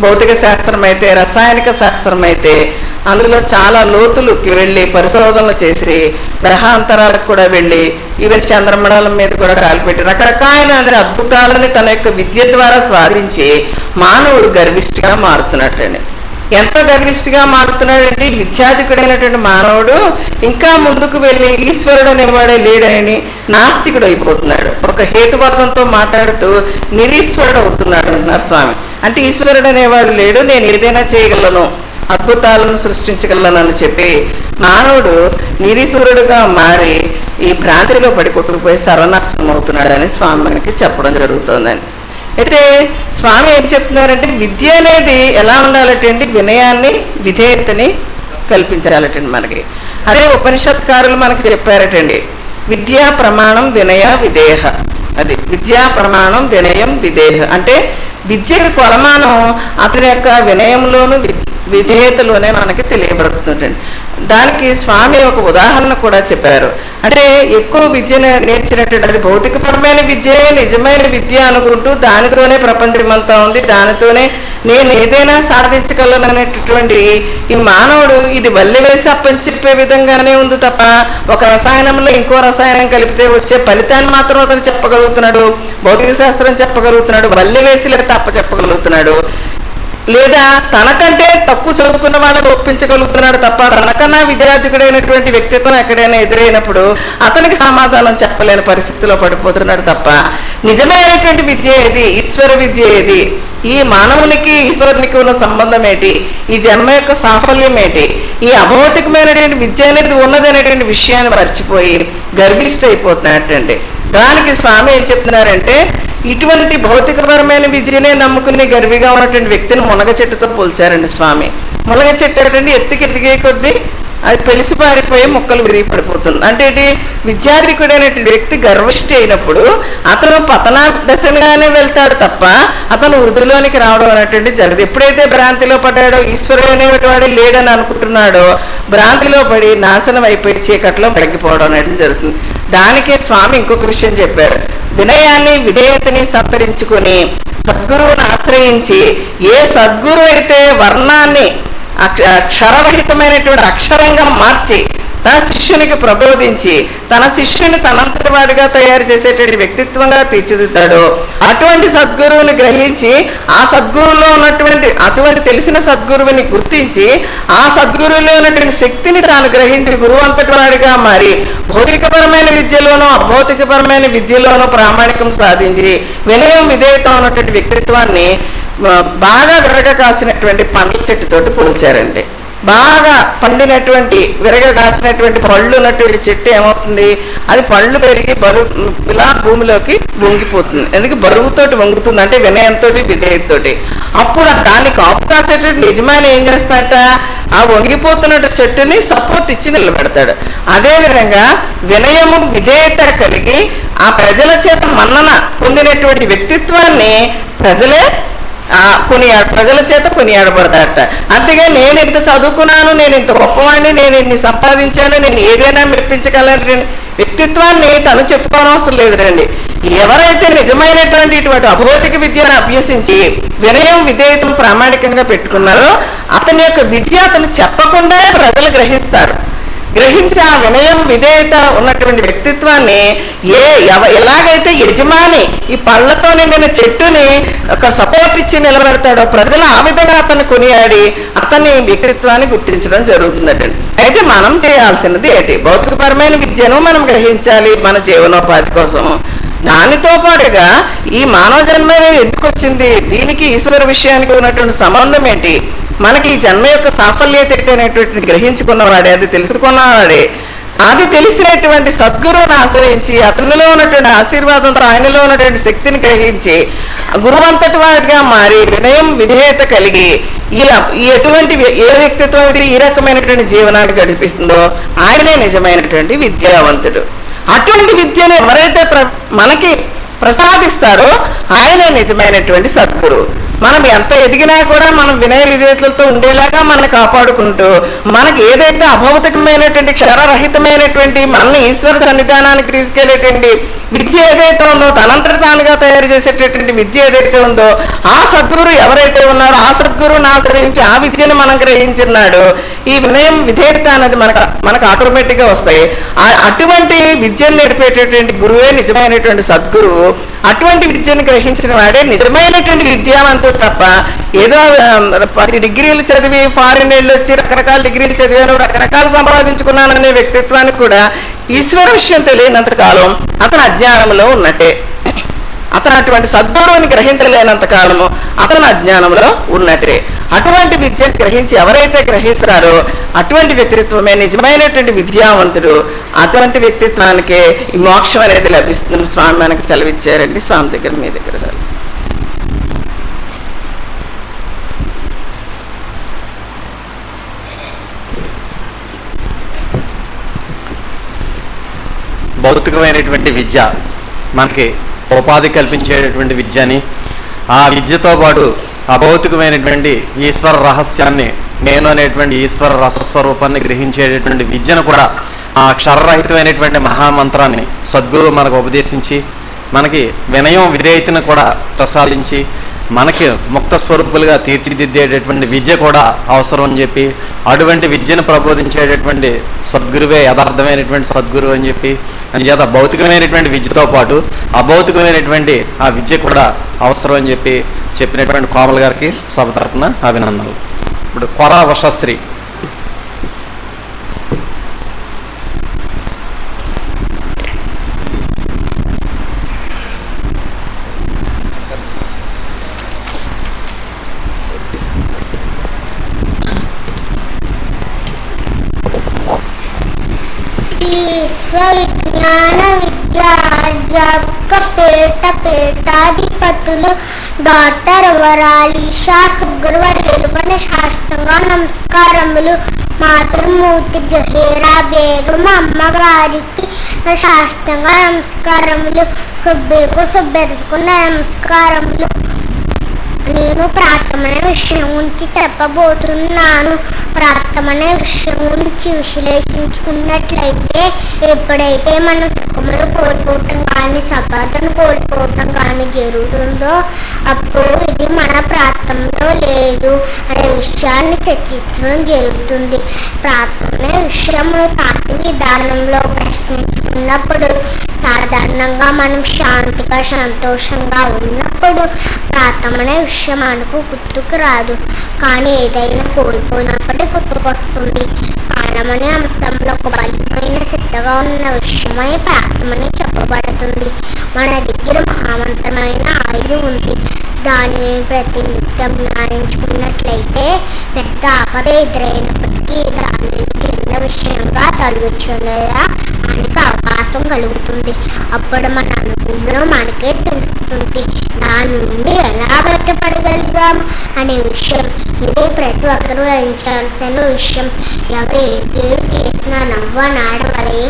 భౌతిక శాస్త్రం అయితే, రసాయనిక శాస్త్రం అయితే అందులో చాలా లోతులకి వెళ్ళి పరిశోధనలు చేసి గ్రహాంతరాలకు కూడా వెళ్ళి ఈవెన్ చంద్రమండలం మీద కూడా కాలిపెట్టి రకరకాల అద్భుతాలని తన యొక్క విద్య ద్వారా స్వాధించి మానవుడు గర్విష్ఠిగా మారుతున్నట్టండి. ఎంత గర్విష్ఠిగా మారుతున్నాడంటే విద్యాధికుడైనటువంటి మానవుడు ఇంకా ముందుకు వెళ్ళి ఈశ్వరుడు అనేవాడే లేడని నాస్తికుడు అయిపోతున్నాడు. ఒక హేతుబద్ధంతో మాట్లాడుతూ నిరీశ్వరుడు అవుతున్నాడు అంటున్నారు స్వామి. అంటే ఈశ్వరుడు అనేవాడు లేడు, నేను ఏదైనా చేయగలను, అద్భుతాలను సృష్టించగలను అని చెప్పి మానవుడు నిరీశ్వరుడుగా మారి ఈ భ్రాంతిలో పడి కొట్టుకుపోయి సర్వనాశనం అవుతున్నాడని స్వామి మనకి చెప్పడం జరుగుతుందని. అయితే స్వామి ఏం చెప్తున్నారంటే విద్య అనేది ఎలా ఉండాలటండి? వినయాన్ని విధేయతని కల్పించాలటండి మనకి. అదే ఉపనిషత్కారులు మనకి చెప్పారటండి, విద్యా ప్రమాణం వినయ విధేయ. అది విద్యా ప్రమాణం వినయం విధేయ అంటే విద్యకు కొలమానం అతని యొక్క వినయంలోను విధేయతలోనే మనకి తెలియబడుతుందండి. దానికి స్వామి ఒక ఉదాహరణ కూడా చెప్పారు. అంటే ఎక్కువ విద్యను నేర్చినట్టు అది భౌతికపరమైన విద్యే నిజమైన విద్య అనుకుంటూ దానితోనే ప్రపంచమంతా ఉంది, దానితోనే నేను ఏదైనా సాధించగలను అనేటటువంటి ఈ మానవుడు ఇది వల్లి వేసి అప్పని చెప్పే విధంగానే ఉంది తప్ప ఒక రసాయనంలో ఇంకో రసాయనం కలిపితే వచ్చే ఫలితాన్ని మాత్రం అతను చెప్పగలుగుతున్నాడు, భౌతిక శాస్త్రం చెప్పగలుగుతున్నాడు, వల్లి వేసి లేదా తప్ప చెప్పగలుగుతున్నాడు, లేదా తనకంటే తక్కువ చదువుకున్న వాళ్ళని ఒప్పించగలుగుతున్నాడు తప్ప తనకన్నా విద్యార్థికుడైనటువంటి వ్యక్తిత్వం ఎక్కడైనా ఎదురైనప్పుడు అతనికి సమాధానం చెప్పలేని పరిస్థితిలో పడిపోతున్నాడు తప్ప నిజమైనటువంటి విద్య ఏది? ఈశ్వర విద్య ఏది? ఈ మానవునికి ఈశ్వరునికి ఉన్న సంబంధం ఏంటి? ఈ జన్మ యొక్క సాఫల్యం ఏంటి? ఈ అభౌతికమైనటువంటి విద్య అనేది ఉన్నదనేటువంటి విషయాన్ని మర్చిపోయి గర్విష్ఠైపోతున్నట్టండి. దానికి స్వామి ఏం చెప్తున్నారంటే ఇటువంటి భౌతికపరమైన విద్యనే నమ్ముకుని గర్విగా ఉన్నటువంటి వ్యక్తిని మునగ చెట్టుతో పోల్చారండి స్వామి. మునగ చెట్టు ఏంటంటే ఎత్తుకి ఎదిగే కొద్దీ అది పెలిసి పారిపోయి మొక్కలు విరిగి పడిపోతుంది. అంటే ఏంటి? విద్యాధికుడైనటువంటి వ్యక్తి గర్విష్ఠి అయినప్పుడు అతను పతన దశగానే వెళ్తాడు తప్ప అతను వృద్ధిలోనికి రావడం అనేటువంటి జరగదు. ఎప్పుడైతే భ్రాంతిలో పడ్డాడో, ఈశ్వరుడు అనేవాడు లేడని అనుకుంటున్నాడో, భ్రాంతిలో పడి నాశనం అయిపోయి చీకట్లో పడిపోవడం అనేది జరుగుతుంది. దానికే స్వామి ఇంకొక విషయం చెప్పారు. వినయాన్ని విధేయతని సంతరించుకొని సద్గురువుని ఆశ్రయించి ఏ సద్గురు అయితే వర్ణాన్ని అక్షరరహితమైనటువంటి అక్షరంగా మార్చి తన శిష్యునికి ప్రబోధించి తన శిష్యుని తనంతటి వాడిగా తయారు చేసేటువంటి వ్యక్తిత్వంగా తీర్చిదిద్దాడు, అటువంటి సద్గురువుని గ్రహించి ఆ సద్గురువులో ఉన్నటువంటి అటువంటి తెలిసిన సద్గురువుని గుర్తించి ఆ సద్గురువులో ఉన్నటువంటి శక్తిని తాను గ్రహించి గురువు అంతటి వాడిగా మారి భౌతికపరమైన విద్యలోనూ అభౌతికపరమైన విద్యలోనూ ప్రామాణికం సాధించి వినయం విధేయత ఉన్నటువంటి వ్యక్తిత్వాన్ని బాగా విరగ కాసినటువంటి పండ్ల చెట్టుతోటి పోల్చారండి. బాగా పండినటువంటి విరగ కాసినటువంటి పళ్ళు ఉన్నటువంటి చెట్టు ఏమవుతుంది, అది పళ్ళు పెరిగి బరువు ఇలా భూమిలోకి వంగిపోతుంది. ఎందుకు బరువుతోటి వంగుతుంది అంటే వినయంతో విధేయతతో. అప్పుడు దాన్ని కాపు కాసేటువంటి యజమాని ఏం చేస్తాడట, ఆ వంగిపోతున్న చెట్టుని సపోర్ట్ ఇచ్చి నిలబెడతాడు. అదేవిధంగా వినయము విధేయత కలిగి ఆ ప్రజల చేత మన్నన పొందినటువంటి వ్యక్తిత్వాన్ని ప్రజల చేత కొనియాడబడతాడట. అంతేగా నేను ఇంత చదువుకున్నాను, నేను ఇంత గొప్పవాడిని, నేను ఇన్ని సంపాదించాను, నేను ఏదైనా మెప్పించగలను వ్యక్తిత్వాన్ని తను చెప్పుకోనవసరం లేదు రండి. ఎవరైతే నిజమైనటువంటి ఇటువంటి అభౌతిక విద్యను అభ్యసించి వినయం విధేయతను ప్రామాణికంగా పెట్టుకున్నారో అతని యొక్క విద్య అతను చెప్పకుండా ప్రజలు గ్రహిస్తారు. గ్రహించి ఆ వినయం విధేయత ఉన్నటువంటి వ్యక్తిత్వాన్ని ఎలాగైతే యజమాని ఈ పళ్ళతో నిండిన చెట్టుని ఒక సపోర్ట్ ఇచ్చి నిలబెడతాడో ప్రజలు ఆ విధంగా అతన్ని కొనియాడి అతని వ్యక్తిత్వాన్ని గుర్తించడం జరుగుతుందటండి. అయితే మనం చేయాల్సినది ఏంటి, భౌతికపరమైన విద్యను మనం గ్రహించాలి మన జీవనోపాధి కోసం. దానితో పాటుగా ఈ మానవ జన్మ ఎందుకు వచ్చింది, దీనికి ఈశ్వర విషయానికి ఉన్నటువంటి సంబంధం ఏంటి, మనకి ఈ జన్మ యొక్క సాఫల్యత ఏంటనేటువంటి గ్రహించుకున్నవాడే, అది తెలుసుకున్నవాడే, అది తెలిసినటువంటి సద్గురువుని ఆశ్రయించి అతనిలో ఉన్నటువంటి ఆశీర్వాదంతో ఆయనలో ఉన్నటువంటి శక్తిని గ్రహించి గురువంతటి వాడిగా మారి వినయం విధేయత కలిగి ఎటువంటి ఏ వ్యక్తిత్వం ఈ రకమైనటువంటి జీవనాన్ని గడిపిస్తుందో ఆయనే నిజమైనటువంటి విద్యావంతుడు. అటువంటి విద్యను ఎవరైతే మనకి ప్రసాదిస్తారో ఆయనే నిజమైనటువంటి సద్గురువు. మనం ఎంత ఎదిగినా కూడా మనం వినయ విధేయతలతో ఉండేలాగా మనల్ని కాపాడుకుంటూ మనకి ఏదైతే అభౌతికమైనటువంటి క్షరరహితమైనటువంటి మన ఈశ్వర సన్నిధానానికి తీసుకెళ్లేటువంటి విద్య ఏదైతే ఉందో, తనంతట తానుగా తయారు చేసేటటువంటి విద్య ఏదైతే ఉందో, ఆ సద్గురు ఎవరైతే ఉన్నారో ఆ సద్గురువుని ఆశ్రయించి ఆ విద్యను మనం గ్రహించున్నాడు. ఈ వినయం విధేయత అనేది మనకు ఆటోమేటిక్గా వస్తాయి. అటువంటి విద్యను నడిపేటటువంటి గురువే నిజమైనటువంటి సద్గురువు. అటువంటి విద్యను గ్రహించిన వాడే నిజమైనటువంటి విద్యావంతుడు తప్ప ఏదో 10 డిగ్రీలు చదివి ఫారిన్ వెళ్ళి వచ్చి రకరకాల డిగ్రీలు చదివాను రకరకాలు సంపాదించుకున్నాననే వ్యక్తిత్వానికి కూడా ఈశ్వర విషయం తెలియనంత కాలం అతను అజ్ఞానంలో ఉన్నట్టే. అతను అటువంటి సద్గురువుని గ్రహించలేనంత కాలము అతను అజ్ఞానంలో ఉన్నట్టే. అటువంటి విద్యను గ్రహించి ఎవరైతే గ్రహిస్తారో అటువంటి వ్యక్తిత్వమే నిజమైనటువంటి విద్యావంతుడు. అటువంటి వ్యక్తిత్వానికే ఈ మోక్షం అనేది లభిస్తుంది. స్వామి మనకి సెలవిచ్చారండి. స్వామి దగ్గర మీ దగ్గర సెలవు. భౌతికమైనటువంటి విద్య మనకి ఉపాధి కల్పించేటటువంటి విద్యని, ఆ విద్యతో పాటు అభౌతికమైనటువంటి ఈశ్వర రహస్యాన్ని, నేను అనేటువంటి ఈశ్వర రసస్వరూపాన్ని గ్రహించేటటువంటి విద్యను కూడా, ఆ అక్షరరహితమైనటువంటి మహామంత్రాన్ని సద్గురువు మనకు ఉపదేశించి మనకి వినయం విధేయతను కూడా ప్రసాదించి మనకి ముక్త స్వరూపులుగా తీర్చిదిద్దేటటువంటి విద్య కూడా అవసరం అని చెప్పి, అటువంటి విద్యను ప్రబోధించేటటువంటి సద్గురువే యథార్థమైనటువంటి సద్గురువు అని చెప్పి, అందుచేత భౌతికమైనటువంటి విద్యతో పాటు అభౌతికమైనటువంటి ఆ విద్య కూడా అవసరం అని చెప్పినటువంటి కోమల్ గారికి సభ తరపున అభినందనలు. ఇప్పుడు కొర వశస్త్రీ. విశ్వవిజ్ఞాన విద్యాధ్యాపక పీఠాధిపతులు డాక్టర్ వరాలి షా సుగ్రవరేలుపని సాష్టాంగ నమస్కారములు. మాతృమూర్తి జహీరా బేగం అమ్మగారికి సాష్టాంగ నమస్కారములు. సుబ్బెరుకు నమస్కారములు. నేను ప్రార్థన విషయం గురించి చెప్పబోతున్నాను. ప్రార్థన విషయం గురించి విశ్లేషించుకున్నట్లయితే ఎప్పుడైతే మనం సుఖములు కోల్పోవటం కానీ సంపాదన కోల్పోవటం కానీ జరుగుతుందో అప్పుడు ఇది మన ప్రార్థనలో లేదు అనే విషయాన్ని చర్చించడం జరుగుతుంది. ప్రార్థన విషయంలో తాత్విక విధానంలో ప్రశ్నించుకున్నప్పుడు సాధారణంగా మనం శాంతిగా సంతోషంగా ఉన్నప్పుడు ప్రార్థన విషయం మనకు గుర్తుకు రాదు. కానీ ఏదైనా కోల్పోయినప్పుడే గుర్తుకొస్తుంది. కారణమనే అంశంలో ఒక బలమైన సిద్ధగా ఉన్న విషయమై ప్రార్థన చెప్పబడుతుంది. మన దగ్గర మహామంత్రమైన ఆయుధం ఉంది. దానిని ప్రతినిత్యం ధ్యానించుకున్నట్లయితే పెద్ద ఆపద ఎదురైనప్పటికీ దానిని చిన్న విషయంగా తొలగించలేదా మనకి అవకాశం కలుగుతుంది. అప్పుడు మన అనుభవంలో మనకే తెలుస్తుంది దాని నుండి ఎలా బయటపడగలిగాం అనే విషయం. ఇది ప్రతి ఒక్కరూ గ్రహించాల్సిన విషయం. ఎవరు ఏ పేరు చేసినా నవ్వనాడవలే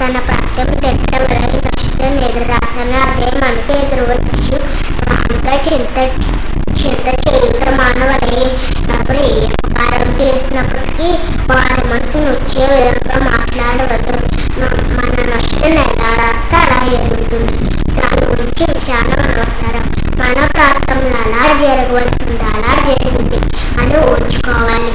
తన ప్రత్యం తిట్టవలే నష్టం ఎదురాసన అదే మనకి ఎదురవచ్చు. దానిపై చింత చేయడం మానవలే. ఎవరు ఏ అపకారం చేసినప్పటికీ వారి మనసును వచ్చే విధంగా మాట్లాడవద్దు. మన నష్టం ఎలా రాస్తే అలా జరుగుతుంది. దాని గురించి విచారణ అవసరం. మన ప్రాంతంలో అలా జరగవలసింది అలా జరిగింది అని ఓర్చుకోవాలి.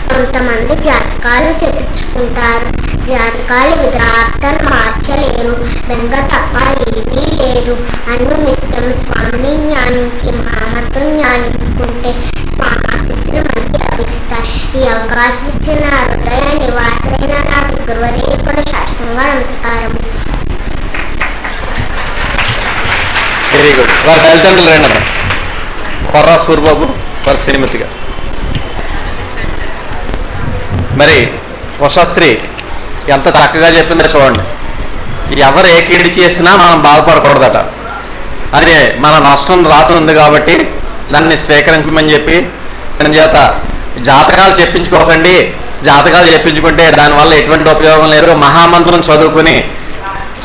కొంతమంది జాతకాలు చెప్పించుకుంటారు. జాతకాలు విధార్థాలు మార్చలేరు. బెంగ తప్ప ఏమీ లేదు. అనునిత్యం స్వామిని జ్ఞానించి మహామతం జ్ఞానించుకుంటే స్వామాశిస్సులు మనకి లభిస్తాయి. ఈ అవకాశం ఇచ్చిన హృదయ నివాసైన నా సుగ్రవరేకుల శాస్త్రంగా నమస్కారం. Very good. వారి తల్లిదండ్రులు రండి. కొర్రా సూర్బాబు వారి శ్రీమతిగా. మరి ఉషాశ్రీ ఎంత చక్కగా చెప్పిందో చూడండి. ఎవరు ఏ కీడి చేసినా మనం బాధపడకూడదట. అదే మన నష్టం రాసి ఉంది కాబట్టి దాన్ని స్వీకరించమని చెప్పి దాని చేత జాతకాలు చెప్పించుకోకండి. జాతకాలు చెప్పించుకుంటే దానివల్ల ఎటువంటి ఉపయోగం లేదు. మహామంత్రం చదువుకుని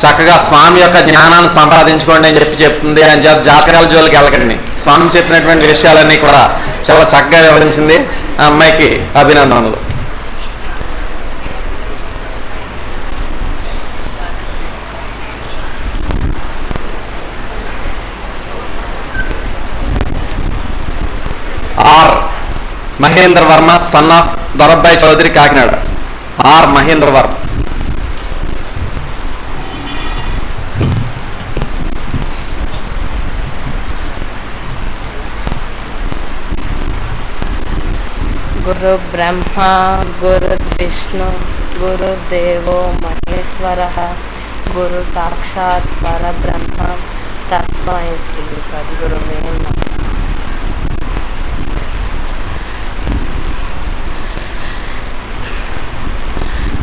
చక్కగా స్వామి యొక్క జ్ఞానాన్ని సంపాదించుకోండి అని చెప్తుంది. అని చేత జాతకాల జోలికి వెళ్ళకండి. స్వామి చెప్పినటువంటి విషయాలన్నీ కూడా చాలా చక్కగా వివరించింది. ఆ అమ్మాయికి అభినందనలు. R Mahendra Varma son of Dorabbayi Chowdary Kakinada. R Mahendra Varma. గురు బ్రహ్మ గురు విష్ణు గురుదేవో మహేశ్వరః గురు సాక్షాత్ పరబ్రహ్మ తస్మై శ్రీ సద్గురువే నమః.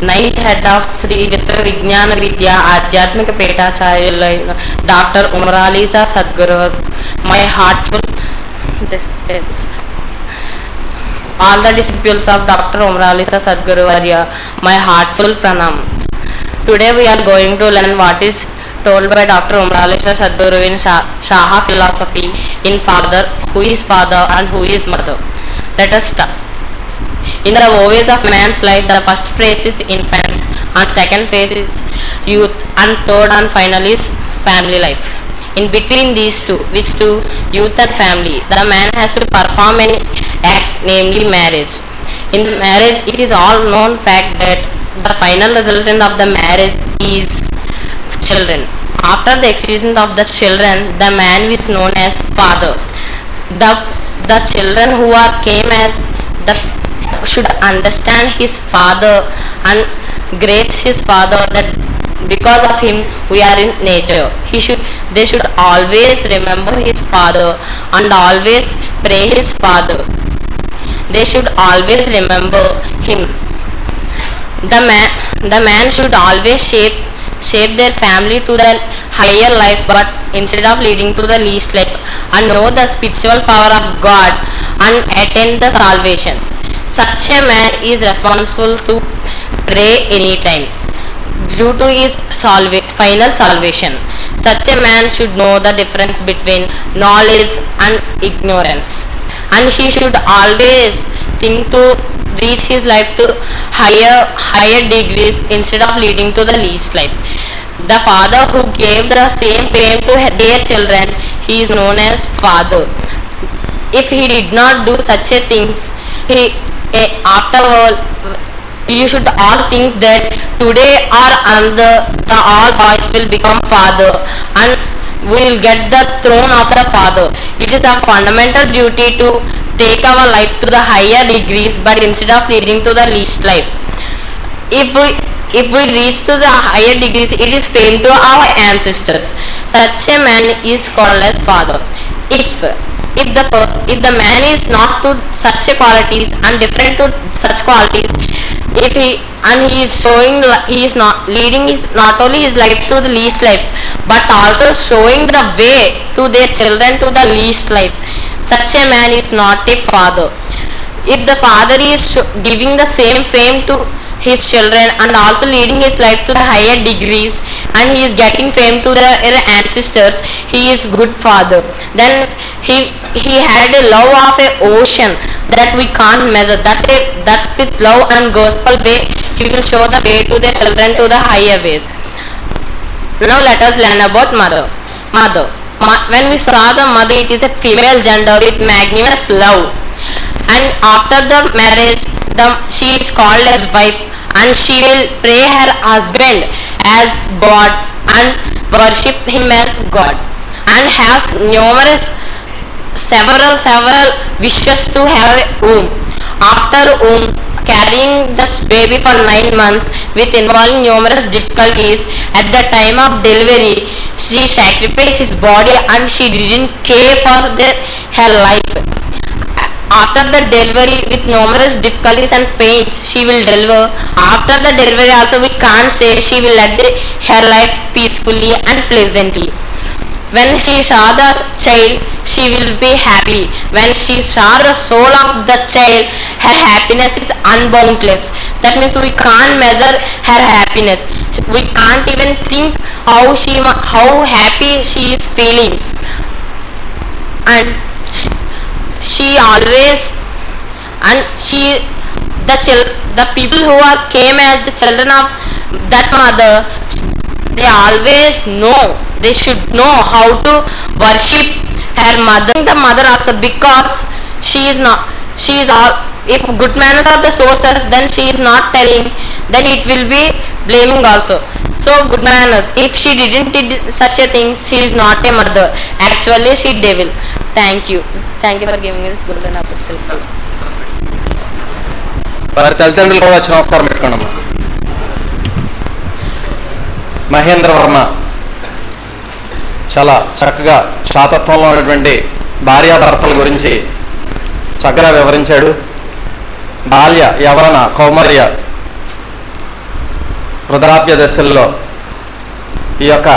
నైట్ హెడ్ ఆఫ్ శ్రీ విశ్వ విజ్ఞాన విద్య ఆధ్యాత్మిక పీఠాచార్యులైన doctor Umaralisa Sadguru my heartful all the disciples of Dr. Umralisa Sadguru Varya, my heartful pranam. Today we are going to learn what is told by Dr. Umralisa Sadguru in Shaha philosophy in father, who is father and who is mother. Let us start. In the voyage of man's life, the first phase is infants and second phase is youth and third and final is family life. In between these two, which two, youth and family, the man has to perform an act, namely marriage. In marriage, it is all known fact that the final resultant of the marriage is children. After the existence of the children, the man is known as father. The children who are came as the should understand his father and grace his father that because of him we are in nature. They should always remember his father and always pray his father. They should always remember him. The man should always shape their family to the higher life, but instead of leading to the least life, and know the spiritual power of God and attain the salvation. Such a man is responsible to pray anytime due to his final salvation. Such a man should know the difference between knowledge and ignorance, and he should always think to reach his life to higher degrees instead of leading to the least life. The father who gave the same pain to their children, he is known as father. If he did not do such a things, afterward you should all think that today or another the all boys will become father and we will get the throne of the father. It is a fundamental duty to take our life to the higher degrees, but instead of leading to the least life. If we reach to the higher degrees, it is fame to our ancestors. Such a man is called as father. If if the man is not to such a qualities and different to such qualities, if he is showing, he is not leading his not only his life to the least life, but also showing the way to their children to the least life, such a man is not a father. If the father is giving the same fame to his children and also leading his life to the higher degrees, and he is getting fame to the ancestors, he is good father. Then he had a love of a ocean that we can't measure, that with love and gospel way he will show the way to their children to the higher ways. Now let us learn about mother. When we saw the mother, it is a female gender with magnanimous love, and after the marriage she is called as wife, and she will pray her husband as God and worship him as God, and has several wishes to have a womb. After womb, carrying the baby for 9 months with involving numerous difficulties. At the time of delivery, she sacrificed his body and she didn't care for her life. After the delivery, with numerous difficulties and pains, she will deliver. After the delivery also, we can't say she will lead her life peacefully and pleasantly. When she saw the child, she will be happy. When she saw the soul of the child, her happiness is unboundless. That means we can't measure her happiness. We can't even think how happy she is feeling. And she always, and the people who came as the children of that mother, they always know, they should know how to worship her mother, the mother also, because if good manners are the sources, then she is not telling, then it will be blaming also. So good manners, if she didn't did such a thing, she is not a mother, actually she devil. Thank you for giving me this good opportunity. వారి తల్లిదండ్రులు కూడా వచ్చి నమస్కారం పెట్టుకున్నాము. మహేంద్ర వర్మ చాలా చక్కగా శాతత్వంలో ఉన్నటువంటి భార్యాభర్తల గురించి చక్కగా వివరించాడు. బాల్య యవన కౌమార్య వృద్ధాప్య దశల్లో ఈ యొక్క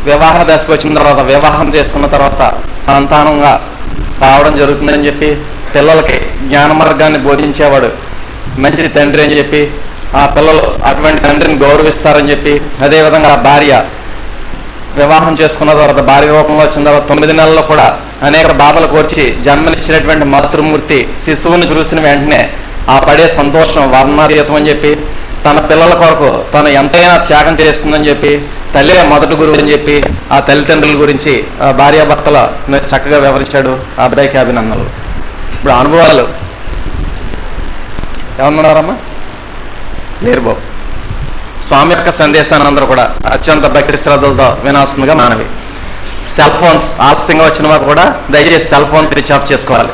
వివాహ దశకు వచ్చిన తర్వాత, వివాహం చేసుకున్న తర్వాత సంతానంగా రావడం జరుగుతుందని చెప్పి, పిల్లలకి జ్ఞాన మార్గాన్ని బోధించేవాడు మంచి తండ్రి అని చెప్పి, ఆ పిల్లలు అటువంటి తండ్రిని గౌరవిస్తారని చెప్పి, అదేవిధంగా భార్య వివాహం చేసుకున్న తర్వాత, భార్య రూపంలో వచ్చిన తర్వాత 9 నెలల్లో కూడా అనేక బాధలు కోర్చి జన్మనిచ్చినటువంటి మాతృమూర్తి శిశువుని చూసిన వెంటనే ఆ పడే సంతోషం వర్ణాతీతం అని చెప్పి, తన పిల్లల కొరకు తను ఎంతైనా త్యాగం చేస్తుందని చెప్పి, తల్లే మొదటి గురువు అని చెప్పి, ఆ తల్లిదండ్రుల గురించి భార్యాభర్తల చక్కగా వివరించాడు. ఆ అబ్బాయికి అభినందనలు. ఇప్పుడు అనుభవాలు ఏమన్నారమ్మా? లేరు బాబు. స్వామి యొక్క సందేశాన్ని అందరూ కూడా అత్యంత భక్తి శ్రద్ధలతో వినాల్సిందిగా మనవి. సెల్ ఫోన్స్ ఆలస్యంగా వచ్చిన వారు కూడా దయచేసి సెల్ ఫోన్స్ స్విచ్ ఆఫ్ చేసుకోవాలి.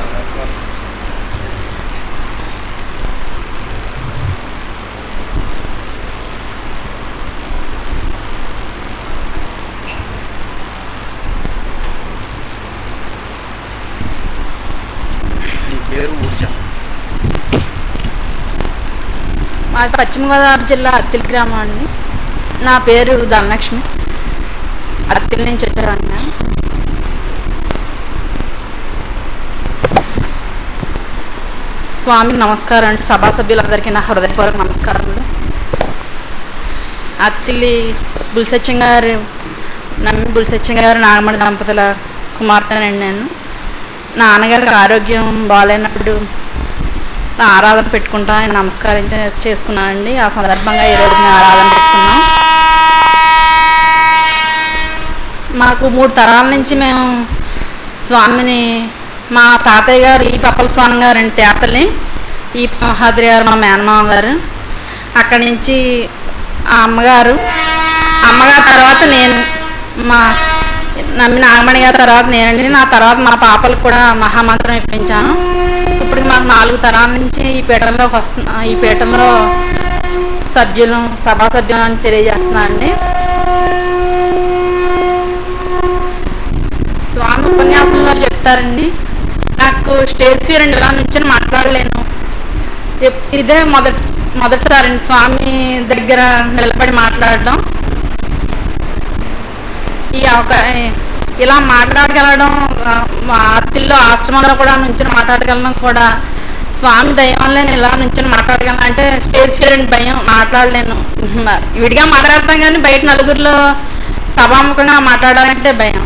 మాది పశ్చిమ గోదావరి జిల్లా అత్తిలి గ్రామం అండి. నా పేరు ధనలక్ష్మి, అత్తిలి నుంచి వచ్చారండి. స్వామికి నమస్కారం అండి. సభా సభ్యులందరికీ నా హృదయపూర్వక నమస్కారములు. అత్తిలి బుల్సత్యం గారు, నమ్మి బుల్సత్యం గారు నాగమణి దంపతుల కుమార్తెనండి నేను. నాన్నగారికి ఆరోగ్యం బాగాలేనప్పుడు ఆరాధన పెట్టుకుంటా ఆయన చేసుకున్నానండి. ఆ సందర్భంగా ఈరోజు మేము ఆరాధన పెట్టుకున్నాం. మాకు 3 తరాల నుంచి మేము స్వామిని, మా తాతయ్య గారు ఈ పప్పల స్వామి గారు అండి తేతల్ని, ఈ సింహాద్రి గారు మా మేనమామ గారు. అక్కడి నుంచి ఆ అమ్మగారు తర్వాత నేను, మా నమ్మి నాగమణి గారి తర్వాత నేనండి. నా తర్వాత మా పాపలకు కూడా మహామంత్రం ఇప్పించాను. ఇప్పుడు మాకు 4 తరాల నుంచి ఈ పీఠంలో సభా సభ్యులు అని తెలియజేస్తున్నా అండి. స్వామి ఉపన్యాసంలో చెప్తారండి, నాకు స్టేజ్ ఫియర్ అండి, ఇలా నుంచొని మాట్లాడలేను. ఇదే మొదటిసారి స్వామి దగ్గర నిలబడి మాట్లాడడం. ఇలా మాట్లాడగలడం, అత్తిల్లో ఆశ్రమంలో కూడా నుంచొని మాట్లాడగలను కూడా స్వామి దయ వల్ల నేను ఇలా నుంచొని మాట్లాడగలను. అంటే స్టేజ్ ఫియర్ అండి, భయం, మాట్లాడలేను. విడిగా మాట్లాడతాం కానీ బయట నలుగురిలో సభాముఖంగా మాట్లాడాలంటే భయం.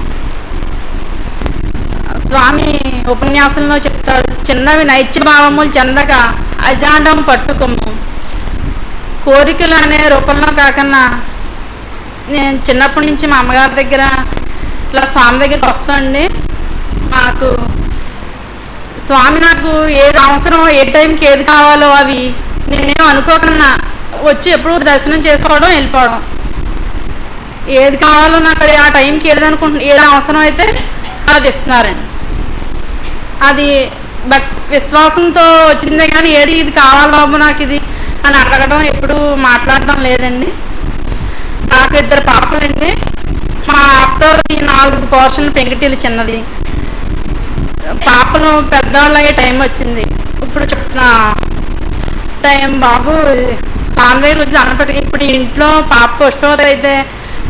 స్వామి ఉపన్యాసంలో చెప్తాడు, చిన్నవి నైత్య భావములు చెందగా అజాండం పట్టుకొమ్ము. కోరికలు అనే రూపంలో కాకుండా నేను చిన్నప్పటి నుంచి మా అమ్మగారి దగ్గర ఇట్లా స్వామి దగ్గరికి వస్తాండి. మాకు స్వామి నాకు ఏది అవసరం, ఏ టైంకి ఏది కావాలో అవి నేనేం అనుకోకుండా వచ్చి ఎప్పుడు దర్శనం చేసుకోవడం, వెళ్ళిపోవడం. ఏది కావాలో నాకు అది ఆ టైంకి ఏది ఏది అవసరం అయితే అది ఇస్తున్నారండి. అది విశ్వాసంతో వచ్చిందే కానీ ఏది ఇది కావాలి బాబు నాకు ఇది అని అడగడం, ఎప్పుడు మాట్లాడడం లేదండి. నాకు 2 పాపలండి. మా అత్తోళ్ళకి 4 పోర్షన్లు పెంకిటీలు చిన్నది. పాపలు పెద్దవాళ్ళు అయ్యే టైం వచ్చింది. ఇప్పుడు చెప్పిన టైం బాబు స్వామి దగ్గర వచ్చి అన్నప్పటికీ ఇప్పుడు ఇంట్లో పాప పుష్పవతి అయితే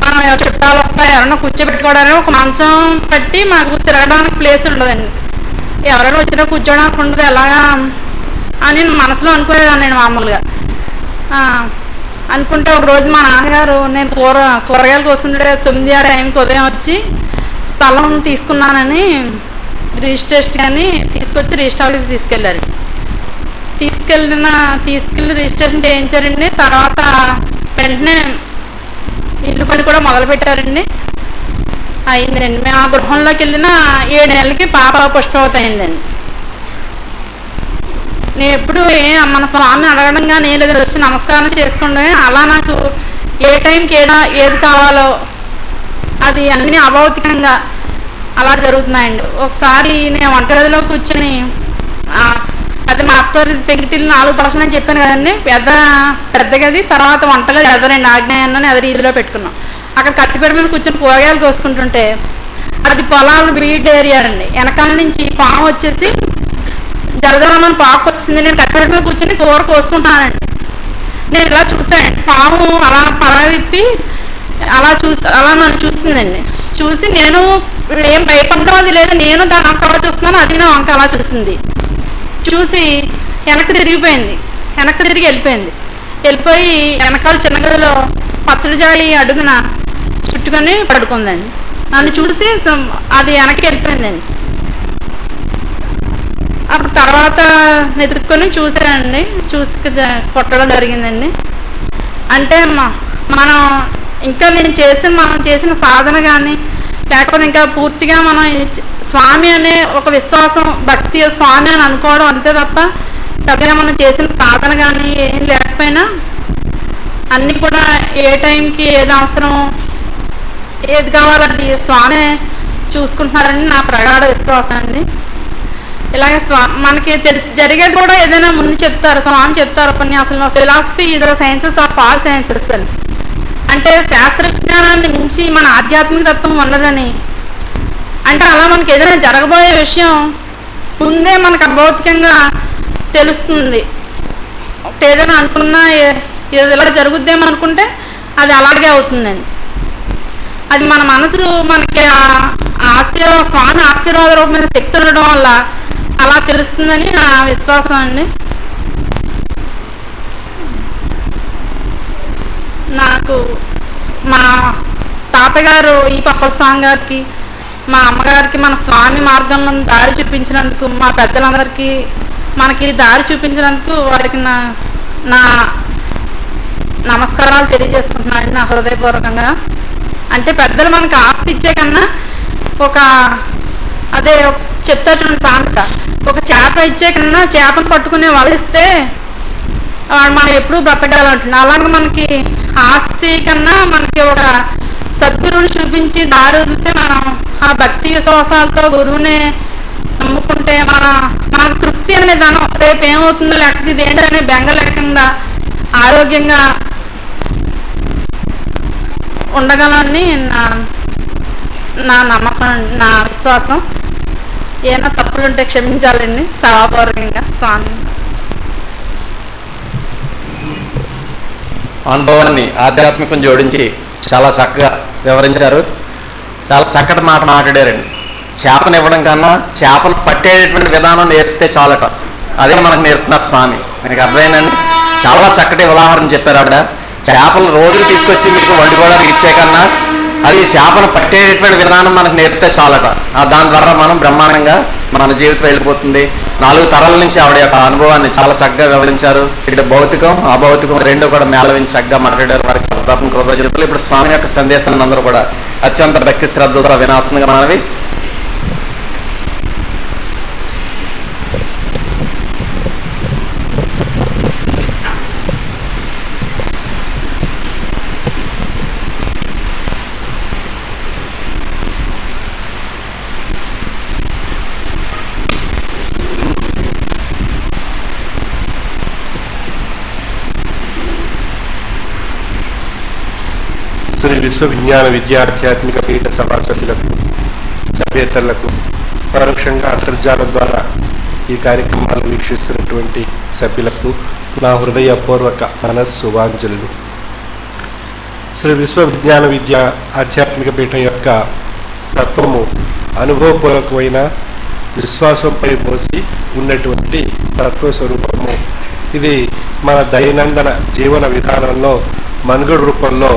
మనం చుట్టాలు వస్తాయి, ఎవరైనా కూర్చోబెట్టుకోవడానికి ఒక మంచం పట్టి మాకు తిరగడానికి ప్లేస్ ఉండదండి. ఎవరైనా వచ్చినా కూర్చోడానికి ఉండదు ఎలాగా అని మనసులో అనుకునేదాన్ని నేను మామూలుగా. అనుకుంటే ఒకరోజు మా నాన్నగారు నేను కూరగాయలు కోసుకుంటే 9 ఆ టైంకి ఉదయం వచ్చి స్థలం తీసుకున్నానని రిజిస్ట్రేషన్ కానీ తీసుకొచ్చి రిజిస్టర్ ఆఫీస్కి తీసుకెళ్ళారు. తీసుకెళ్ళి రిజిస్ట్రేషన్ చేయించారండి. తర్వాత వెంటనే ఇల్లు పని కూడా మొదలుపెట్టారండి. అయిందండి. మేము ఆ గృహంలోకి వెళ్ళిన 7 నెలలకి పాప పుష్పవతి అయిందండి. నేను ఎప్పుడు మన స్వామిని అడగడం కానీ లేదా వచ్చి నమస్కారం చేసుకుంటే అలా నాకు ఏ టైంకి ఏది కావాలో అది అన్నీ అభౌతికంగా అలా జరుగుతున్నాయండి. ఒకసారి నేను వంటగదిలో కూర్చొని అది మా అత్తవారి పెంకిటీలు 4 పర్సెంట్ అని చెప్పాను కదండి. పెద్ద గది, తర్వాత వంటగది ఎదరండి, ఆగ్నేయాన్ని ఎదరి ఇదిలో పెట్టుకున్నాం. అక్కడ కత్తిపేట మీద కూర్చొని కూరగాయలు కోసుకుంటుంటే అది పొలాలు బీడ్ ఏరియా అండి. వెనకాల నుంచి పాము వచ్చేసి జరగమని పాకు వచ్చింది. నేను కత్తిపేట మీద కూర్చొని కూర కోసుకుంటున్నానండి. నేను ఇలా చూసానండి, పాము అలా పర విప్పి అలా నన్ను చూసిందండి. చూసి నేను ఏం భయపడడం అది లేదు, నేను దాని వంక అలా చూస్తున్నాను, అది నా వంక అలా చూసింది. చూసి వెనక్కి తిరిగి వెళ్ళిపోయి వెనకాల చిన్న గదిలో పచ్చడి జాడి అడుగున చుట్టుకొని పడుకుందండి. నన్ను చూసి అది వెనక్కి వెళ్ళిపోయిందండి. అప్పుడు తర్వాత వెతుక్కొని చూసానండి, చూసి కొట్టడం జరిగిందండి. అంటే మనం ఇంకా మనం చేసిన సాధన కానీ లేకపోతే ఇంకా పూర్తిగా మనం స్వామి అనే ఒక విశ్వాసం, భక్తి స్వామి అని అనుకోవడం అంతే తప్ప పెద్దగా మనం చేసిన సాధన కానీ ఏం లేకపోయినా అన్నీ కూడా ఏ టైంకి ఏది అవసరం, ఏది కావాలండి స్వామి చూసుకుంటున్నారని నా ప్రగాఢ విశ్వాసం అండి. ఇలాగే మనకి తెలిసి జరిగేది కూడా ఏదైనా ముందు చెప్తారు, స్వామి చెప్తారు ఉపన్యాసంలో, philosophy is the sciences of all sciences అని. అంటే శాస్త్ర విజ్ఞానాన్ని మించి మన ఆధ్యాత్మిక తత్వం ఉన్నదని. అంటే అలా మనకి ఏదైనా జరగబోయే విషయం ముందే మనకు అభౌతికంగా తెలుస్తుంది. ఏదైనా అనుకున్నా ఇలా జరుగుద్దేమో అనుకుంటే అది అలాగే అవుతుందండి. అది మన మనసు మనకి స్వామి ఆశీర్వాద రూపమైన శక్తి ఉండడం వల్ల అలా తెలుస్తుందని నా విశ్వాసం అండి. నాకు మా తాతగారు ఈ పప్పల స్వామి గారికి, మా అమ్మగారికి మన స్వామి మార్గంలో దారి చూపించినందుకు, మా పెద్దలందరికీ మనకి దారి చూపించినందుకు వారికి నా నమస్కారాలు తెలియజేసుకుంటున్నాను నా హృదయపూర్వకంగా. అంటే పెద్దలు మనకు ఆస్తి ఇచ్చే కన్నా అదే చెప్తా చూడండి సామెత, ఒక చేప ఇచ్చే కన్నా చేపను పట్టుకునే వలిస్తే వాడు మనం ఎప్పుడూ బ్రతకాలంటున్నాం. అలాగే మనకి ఆస్తి కన్నా మనకి ఒక సద్గురువుని చూపించి దారి వదిలితే మనం ఆ భక్తి విశ్వాసాలతో గురువుని నమ్ముకుంటే మనకు తృప్తి అనే ధనం రేపు ఏమవుతుందో లేకపోతే ఇదేంటనే బెంగ లేకుండా ఆరోగ్యంగా ఉండగలని నా నమ్మకం, నా విశ్వాసం. ఏమైనా తప్పులుంటే క్షమించాలండి సభాపూర్వకంగా స్వామి. అనుభవాన్ని ఆధ్యాత్మికం జోడించి చాలా చక్కగా వివరించారు. చాలా చక్కటి మాట మాట్లాడారండి. చేపను ఇవ్వడం కన్నా చేపను పట్టేటువంటి విధానం నేర్పితే చాలట, అదే మనకు నేర్పుతున్న స్వామి. మీకు అర్థమైందండి? చాలా చక్కటి ఉదాహరణ చెప్పారు ఆవిడ. చేపలు రోజులు తీసుకొచ్చి మీకు వండుకోవడానికి ఇచ్చే కన్నా అది చేపను పట్టేటువంటి విధానం మనకు నేర్పితే చాలట. దాని ద్వారా మనం బ్రహ్మాండంగా మన జీవితం వెళ్ళిపోతుంది. 4 తరాల నుంచి ఆవిడ యొక్క అనుభవాన్ని చాలా చక్కగా వివరించారు. ఇక్కడ భౌతికం అభౌతికం రెండు కూడా మేళవించి చక్కగా మాట్లాడారు. వారికి సర్దాత్మక కృతజ్ఞతలు. ఇప్పుడు స్వామి యొక్క సందేశాన్ని అందరూ కూడా అత్యంత భక్తి శ్రద్ధతో వినాల్సిందిగా మనవి. శ్రీ విశ్వ విజ్ఞాన విద్యాధ్యాత్మిక పీఠ సభాసభ్యులకు, సభ్యేతరులకు, పరోక్షంగా అంతర్జాలం ద్వారా ఈ కార్యక్రమాలను వీక్షిస్తున్నటువంటి సభ్యులకు నా హృదయపూర్వక మనస్సువాంజలులు. శ్రీ విశ్వ విజ్ఞాన విద్య ఆధ్యాత్మిక పీఠం యొక్క తత్వము అనుభవపూర్వకమైన విశ్వాసంపై మోసి ఉన్నటువంటి తత్వస్వరూపము. ఇది మన దైనందిన జీవన విధానంలో మనుగడ రూపంలో,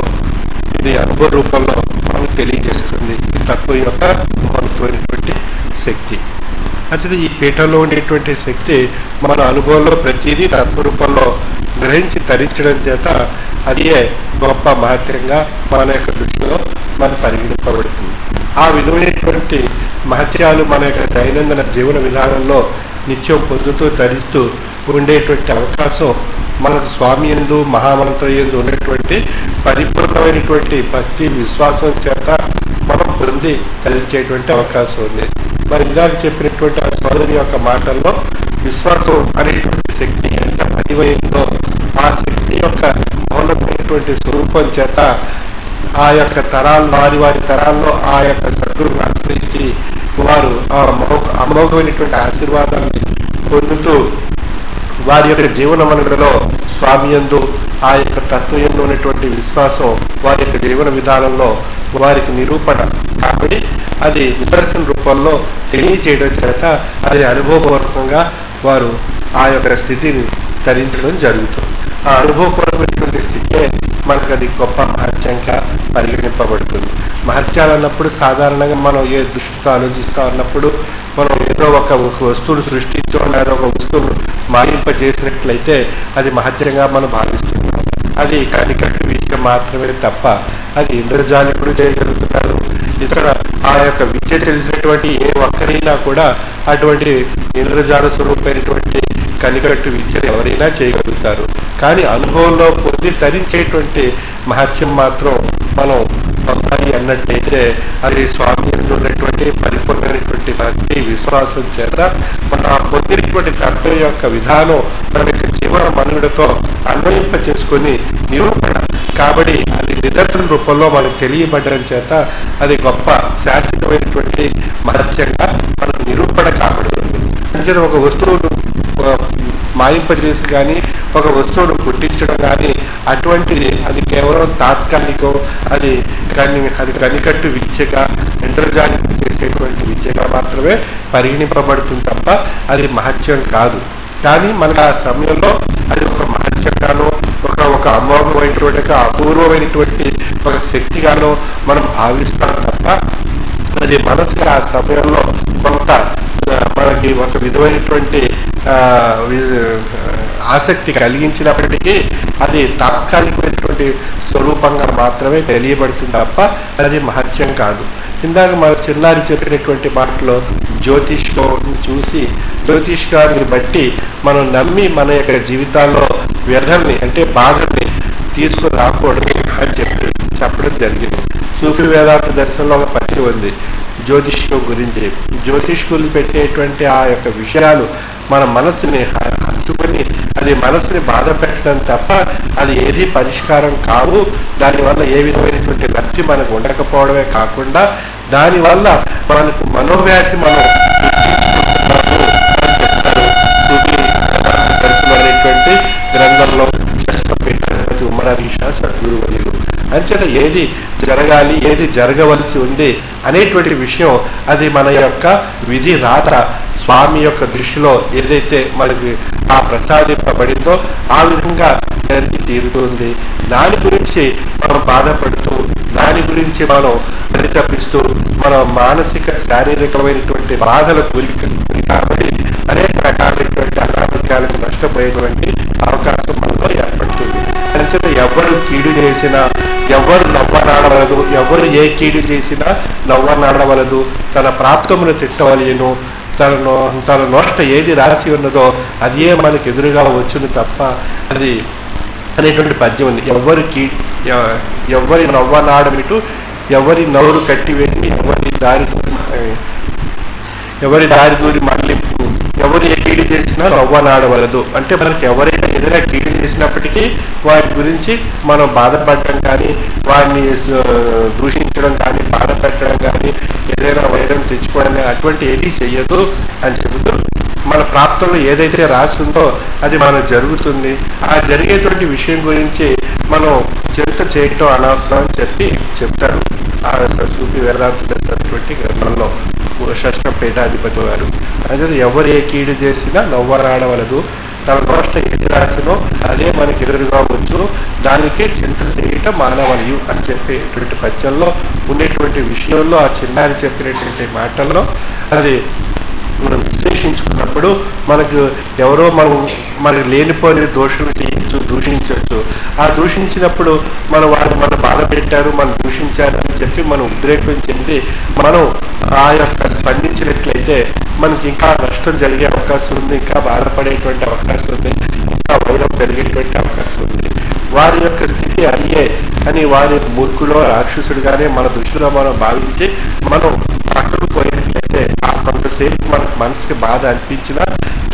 ఇది అనుభవ రూపంలో మనకు తెలియజేస్తుంది. ఈ తత్వం యొక్క మహత్వమైనటువంటి శక్తి. అయితే ఈ పీఠంలో ఉండేటువంటి శక్తి మన అనుభవంలో ప్రతిదీ తత్వరూపంలో గ్రహించి తరించడం చేత అదే గొప్ప మహత్యంగా మన యొక్క దృష్టిలో మనం పరిగణింపబడుతుంది. ఆ విధమైనటువంటి మహత్యాలు మన యొక్క దైనందిన జీవన విధానంలో నిత్యం పొందుతూ తరిస్తూ ఉండేటువంటి అవకాశం మనకు స్వామి యందు మహామంత్ర యందు ఉన్నటువంటి పరిపూర్ణమైనటువంటి భక్తి విశ్వాసం చేత మనం పొంది తరించేటువంటి అవకాశం ఉంది. మరి ఇందాక చెప్పినటువంటి ఆ సోదరి యొక్క మాటల్లో విశ్వాసం అనేటువంటి శక్తి ఎంత పదివైందో ఆ శక్తి యొక్క మౌనమైనటువంటి స్వరూపం చేత ఆ యొక్క తరాల్లో వారి తరాల్లో ఆ యొక్క సద్గురువును ఆశ్రయించి వారు ఆ అమోఘమైనటువంటి ఆశీర్వాదాన్ని పొందుతూ వారి యొక్క జీవన మనుగడలో స్వామి యందు ఆ యొక్క తత్వయంలో ఉన్నటువంటి విశ్వాసం వారి యొక్క జీవన విధానంలో వారికి నిరూపణ కాబట్టి అది నిదర్శన రూపంలో తెలియచేయడం చేత అది అనుభవపూర్వకంగా వారు ఆ యొక్క స్థితిని ధరించడం జరుగుతుంది. ఆ అనుభవపూర్వకమైనటువంటి స్థితే మనకు అది గొప్ప మహత్యంగా పరిగణింపబడుతుంది. మహత్యాలు అన్నప్పుడు సాధారణంగా మనం ఏ దృష్టితో ఆలోచిస్తూ ఉన్నప్పుడు మనం ఏదో ఒక వస్తువును సృష్టించో లేదా ఒక వస్తువును మాయింపజేసినట్లయితే అది మహత్యంగా మనం భావిస్తున్నాం. అది కనికట్టు విషయం మాత్రమే తప్ప అది ఇంద్రజాలికుడు చేయగలుగుతున్నారు. ఇతర ఆ యొక్క విద్య తెలిసినటువంటి ఏ ఒక్కరైనా కూడా అటువంటి ఇంద్రజాల స్వరూపమైనటువంటి కనికట్టు విద్యను ఎవరైనా చేయగలుగుతారు. కానీ అనుభవంలో పొంది తరించేటువంటి మహత్యం మాత్రం మనం పొందాలి అన్నట్లయితే అది స్వామి ఉన్నటువంటి పరిపూర్ణమైనటువంటి భక్తి విశ్వాసం చేత మనం ఆ పొందినటువంటి తత్వం యొక్క విధానం మన యొక్క జీవన మనుగడతో అన్వయింప చేసుకుని నిరూపణ కాబట్టి అది నిదర్శన రూపంలో మనకు తెలియబడడం చేత అది గొప్ప శాశ్వతమైనటువంటి మహత్యంగా మనకు నిరూపణ కాబడుతుంది. అంటే ఒక వస్తువును మాయింపజేసి కానీ ఒక వస్తువును పుట్టించడం కానీ అటువంటిది అది కేవలం తాత్కాలికం, అది కనికట్టు విద్యగా ఇంద్రజాలికం చేసేటువంటి విద్యగా మాత్రమే పరిగణింపబడుతుంది తప్ప అది మహత్యం కాదు. కానీ మనకు ఆ సమయంలో అది ఒక మహత్యంగానో ఒక అమోఘమైనటువంటి అపూర్వమైనటువంటి ఒక శక్తిగానో మనం భావిస్తాం తప్ప అది మనసు ఆ సమయంలో కొంత మనకి ఒక విధమైనటువంటి ఆసక్తి కలిగించినప్పటికీ అది తాత్కాలికమైనటువంటి స్వరూపంగా మాత్రమే తెలియబడుతుంది తప్ప అది మహత్యం కాదు. ఇందాక మన చిన్నారి చెప్పినటువంటి మాటలో జ్యోతిష్లో చూసి జ్యోతిష్కాన్ని బట్టి మనం నమ్మి మన యొక్క జీవితాల్లో వ్యధల్ని అంటే బాధల్ని తీసుకుని రాకూడదు అని చెప్పడం జరిగింది. సూఫీ వేదాంత దర్శనంలో ఒక పద్యం ఉంది జ్యోతిష్కం గురించి. జ్యోతిష్కులు పెట్టేటువంటి ఆ యొక్క విషయాలు మన మనసుని హత్తుకొని అది మనసుని బాధ పెట్టడం తప్ప అది ఏది పరిష్కారం కావు. దానివల్ల ఏ విధమైనటువంటి లబ్ధి మనకు ఉండకపోవడమే కాకుండా దానివల్ల మనకు మనోవ్యాధి మనం అంచేత ఏది జరగాలి, ఏది జరగవలసి ఉంది అనేటువంటి విషయం అది మన యొక్క విధి రాత స్వామి యొక్క దృష్టిలో ఏదైతే మనకి ఆ ప్రసాదింపబడిందో ఆ విధంగా జరిగి తీరుతుంది. దాని గురించి మనం బాధపడుతూ, దాని గురించి మనం పరితపిస్తూ, మన మానసిక శారీరకమైనటువంటి బాధలకు గురి కాబట్టి అనేక రకాలైనటువంటి అనారోగ్యాలకు నష్టపోయేటువంటి అవకాశం మనలో ఏర్పడుతుంది. అంచేత ఎవరు కీడు చేసినా, ఎవరు నవ్వనాడవలదు, ఎవరు ఏ కీడు చేసినా నవ్వనాడవలదు, తన ప్రాప్తమును తిట్టవలేను, తన నోట ఏది రాసి ఉన్నదో అదే మనకు ఎదురుగా వచ్చును తప్ప అది అనేటువంటి పద్యం ఉంది. ఎవరి నవ్వనాడమిటు, ఎవరి నవ్వురు కట్టివేమి, ఎవరి దారి దూరి మళ్ళింపు, ఎవరు ఏ కీడు చేసినా నవ్వనాడవలదు. అంటే మనకి ఎవరైనా ఏదైనా కీడు చేసినప్పటికీ వారి గురించి మనం బాధపడటం కానీ, వారిని దూషించడం కానీ, బాధ పెట్టడం కానీ, ఏదైనా వైరం తెచ్చుకోవడం కానీ అటువంటి ఏది చెయ్యదు అని చెబుతూ, మన ప్రాప్తంలో ఏదైతే రాసిందో అది మనకు జరుగుతుంది. ఆ జరిగేటువంటి విషయం గురించి మనం చింత చేయటం అనవసరం అని చెప్తారు ఆ సూఫీ వేదాంతటువంటి గ్రంథంలో షష్ఠ పీఠాధిపతి వారు. అదే ఎవరు ఏ కీడు చేసినా నవ్వరాడవలదు, తన నోట ఏది రాసినో అదే మనకి ఎదురుగా వచ్చు, దానికే చింత చేయటం మానవలయు అని చెప్పేటువంటి పద్యంలో ఉండేటువంటి విషయంలో ఆ చిన్నారి చెప్పినటువంటి మాటల్లో అది మనం విశ్లేషించుకున్నప్పుడు మనకు ఎవరో మనకి లేనిపోని దోషులు చేయొచ్చు, దూషించవచ్చు. ఆ దూషించినప్పుడు వారు మన బాధ పెట్టారు, మనం దూషించారు అని చెప్పి మనం ఉద్రేకం చెంది మనం ఆ యొక్క స్పందించినట్లయితే మనకి ఇంకా నష్టం జరిగే అవకాశం ఉంది, ఇంకా బాధపడేటువంటి అవకాశం ఉంది, ఇంకా వైరం పెరిగేటువంటి అవకాశం ఉంది. వారి యొక్క స్థితి అయ్యే అని వారి మూర్ఖులో రాక్షసుడిగానే మన దృష్టిలో మనం భావించి మనం పక్కకు పోయినట్లయితే ఆ కొంతసేపు మనకు మనసుకి బాధ అనిపించినా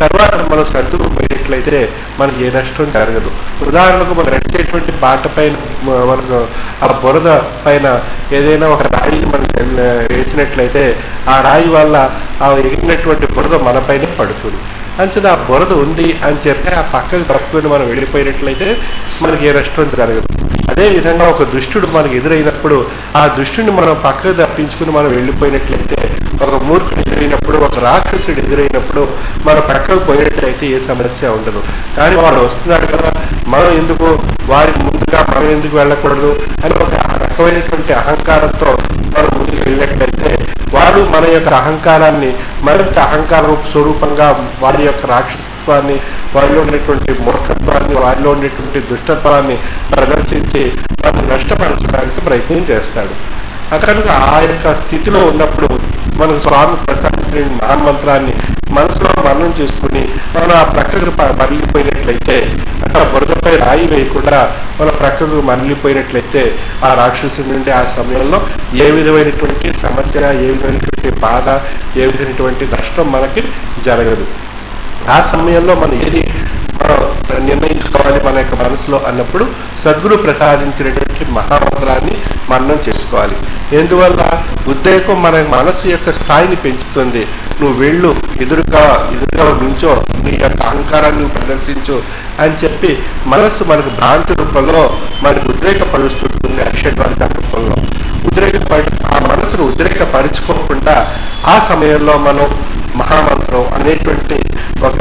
తర్వాత మనం సర్దుకు పోయినట్లయితే మనకి ఏ నష్టం జరగదు. ఉదాహరణకు మనం నడిచేటువంటి బాట పైన మనకు ఆ బురద పైన ఏదైనా ఒక రాయిని మనం వేసినట్లయితే ఆ రాయి వల్ల ఆ ఎగిరినటువంటి బురద మన పైన పడుతుంది. అంచేది ఆ బురద ఉంది అని చెప్పి ఆ పక్కకు తప్పుకొని మనం వెళ్ళిపోయినట్లయితే మనకి ఏ నష్టం జరగదు. అదేవిధంగా ఒక దుష్టుడు మనకు ఎదురైనప్పుడు ఆ దుష్టుడిని మనం పక్కకు తప్పించుకుని మనం వెళ్ళిపోయినట్లయితే, ఒక మూర్ఖుడు ఎదురైనప్పుడు, ఒక రాక్షసుడు ఎదురైనప్పుడు మనం పక్కకు పోయినట్లయితే ఏ సమస్య ఉండదు. కానీ వాడు వస్తున్నాడు కదా, మనం ఎందుకు వారి ముందుగా మనం ఎందుకు వెళ్ళకూడదు అని ఒక రకమైనటువంటి అహంకారంతో మనం ముందుకు వెళ్ళినట్లయితే వాడు మన యొక్క అహంకారాన్ని మరింత అహంకార స్వరూపంగా వారి యొక్క రాక్షసత్వాన్ని, వారిలో ఉన్నటువంటి మూర్ఖత్వాన్ని, వారిలో ఉండేటువంటి దుష్టత్వాన్ని ప్రదర్శించి వారిని నష్టపరచడానికి ప్రయత్నం చేస్తాడు. కనుక ఆ యొక్క స్థితిలో ఉన్నప్పుడు మనకు స్వామి ప్రసాదించిన మహామంత్రాన్ని మనసులో మననం చేసుకుని మనం ఆ ప్రక్కకు మరలిపోయినట్లయితే, అంటే ఆ బురదపై రాయి వేయకుండా మన ప్రక్కకు మరలిపోయినట్లయితే ఆ రాక్షసుడి నుండి ఆ సమయంలో ఏ విధమైనటువంటి సమస్య, ఏ విధమైనటువంటి బాధ, ఏ విధమైనటువంటి నష్టం మనకి జరగదు. ఆ సమయంలో మనం ఏది నిర్ణయించుకోవాలి మన యొక్క మనసులో అన్నప్పుడు సద్గురు ప్రసాదించినటువంటి మహామంత్రాన్ని మననం చేసుకోవాలి. ఎందువల్ల ఉద్రేకం మన మనసు యొక్క స్థాయిని పెంచుతుంది. నువ్వు వెళ్ళు, ఎదురుగా నుంచో, నీ యొక్క అహంకారాన్ని ప్రదర్శించు అని చెప్పి మనసు మనకు భ్రాంతి రూపంలో మనకు ఉద్రేకపరుస్తుంది. అక్షయవర్గ రూపంలో ఆ మనసును ఉద్రేకపరుచుకోకుండా ఆ సమయంలో మనం మహామంత్రం అనేటువంటి ఒక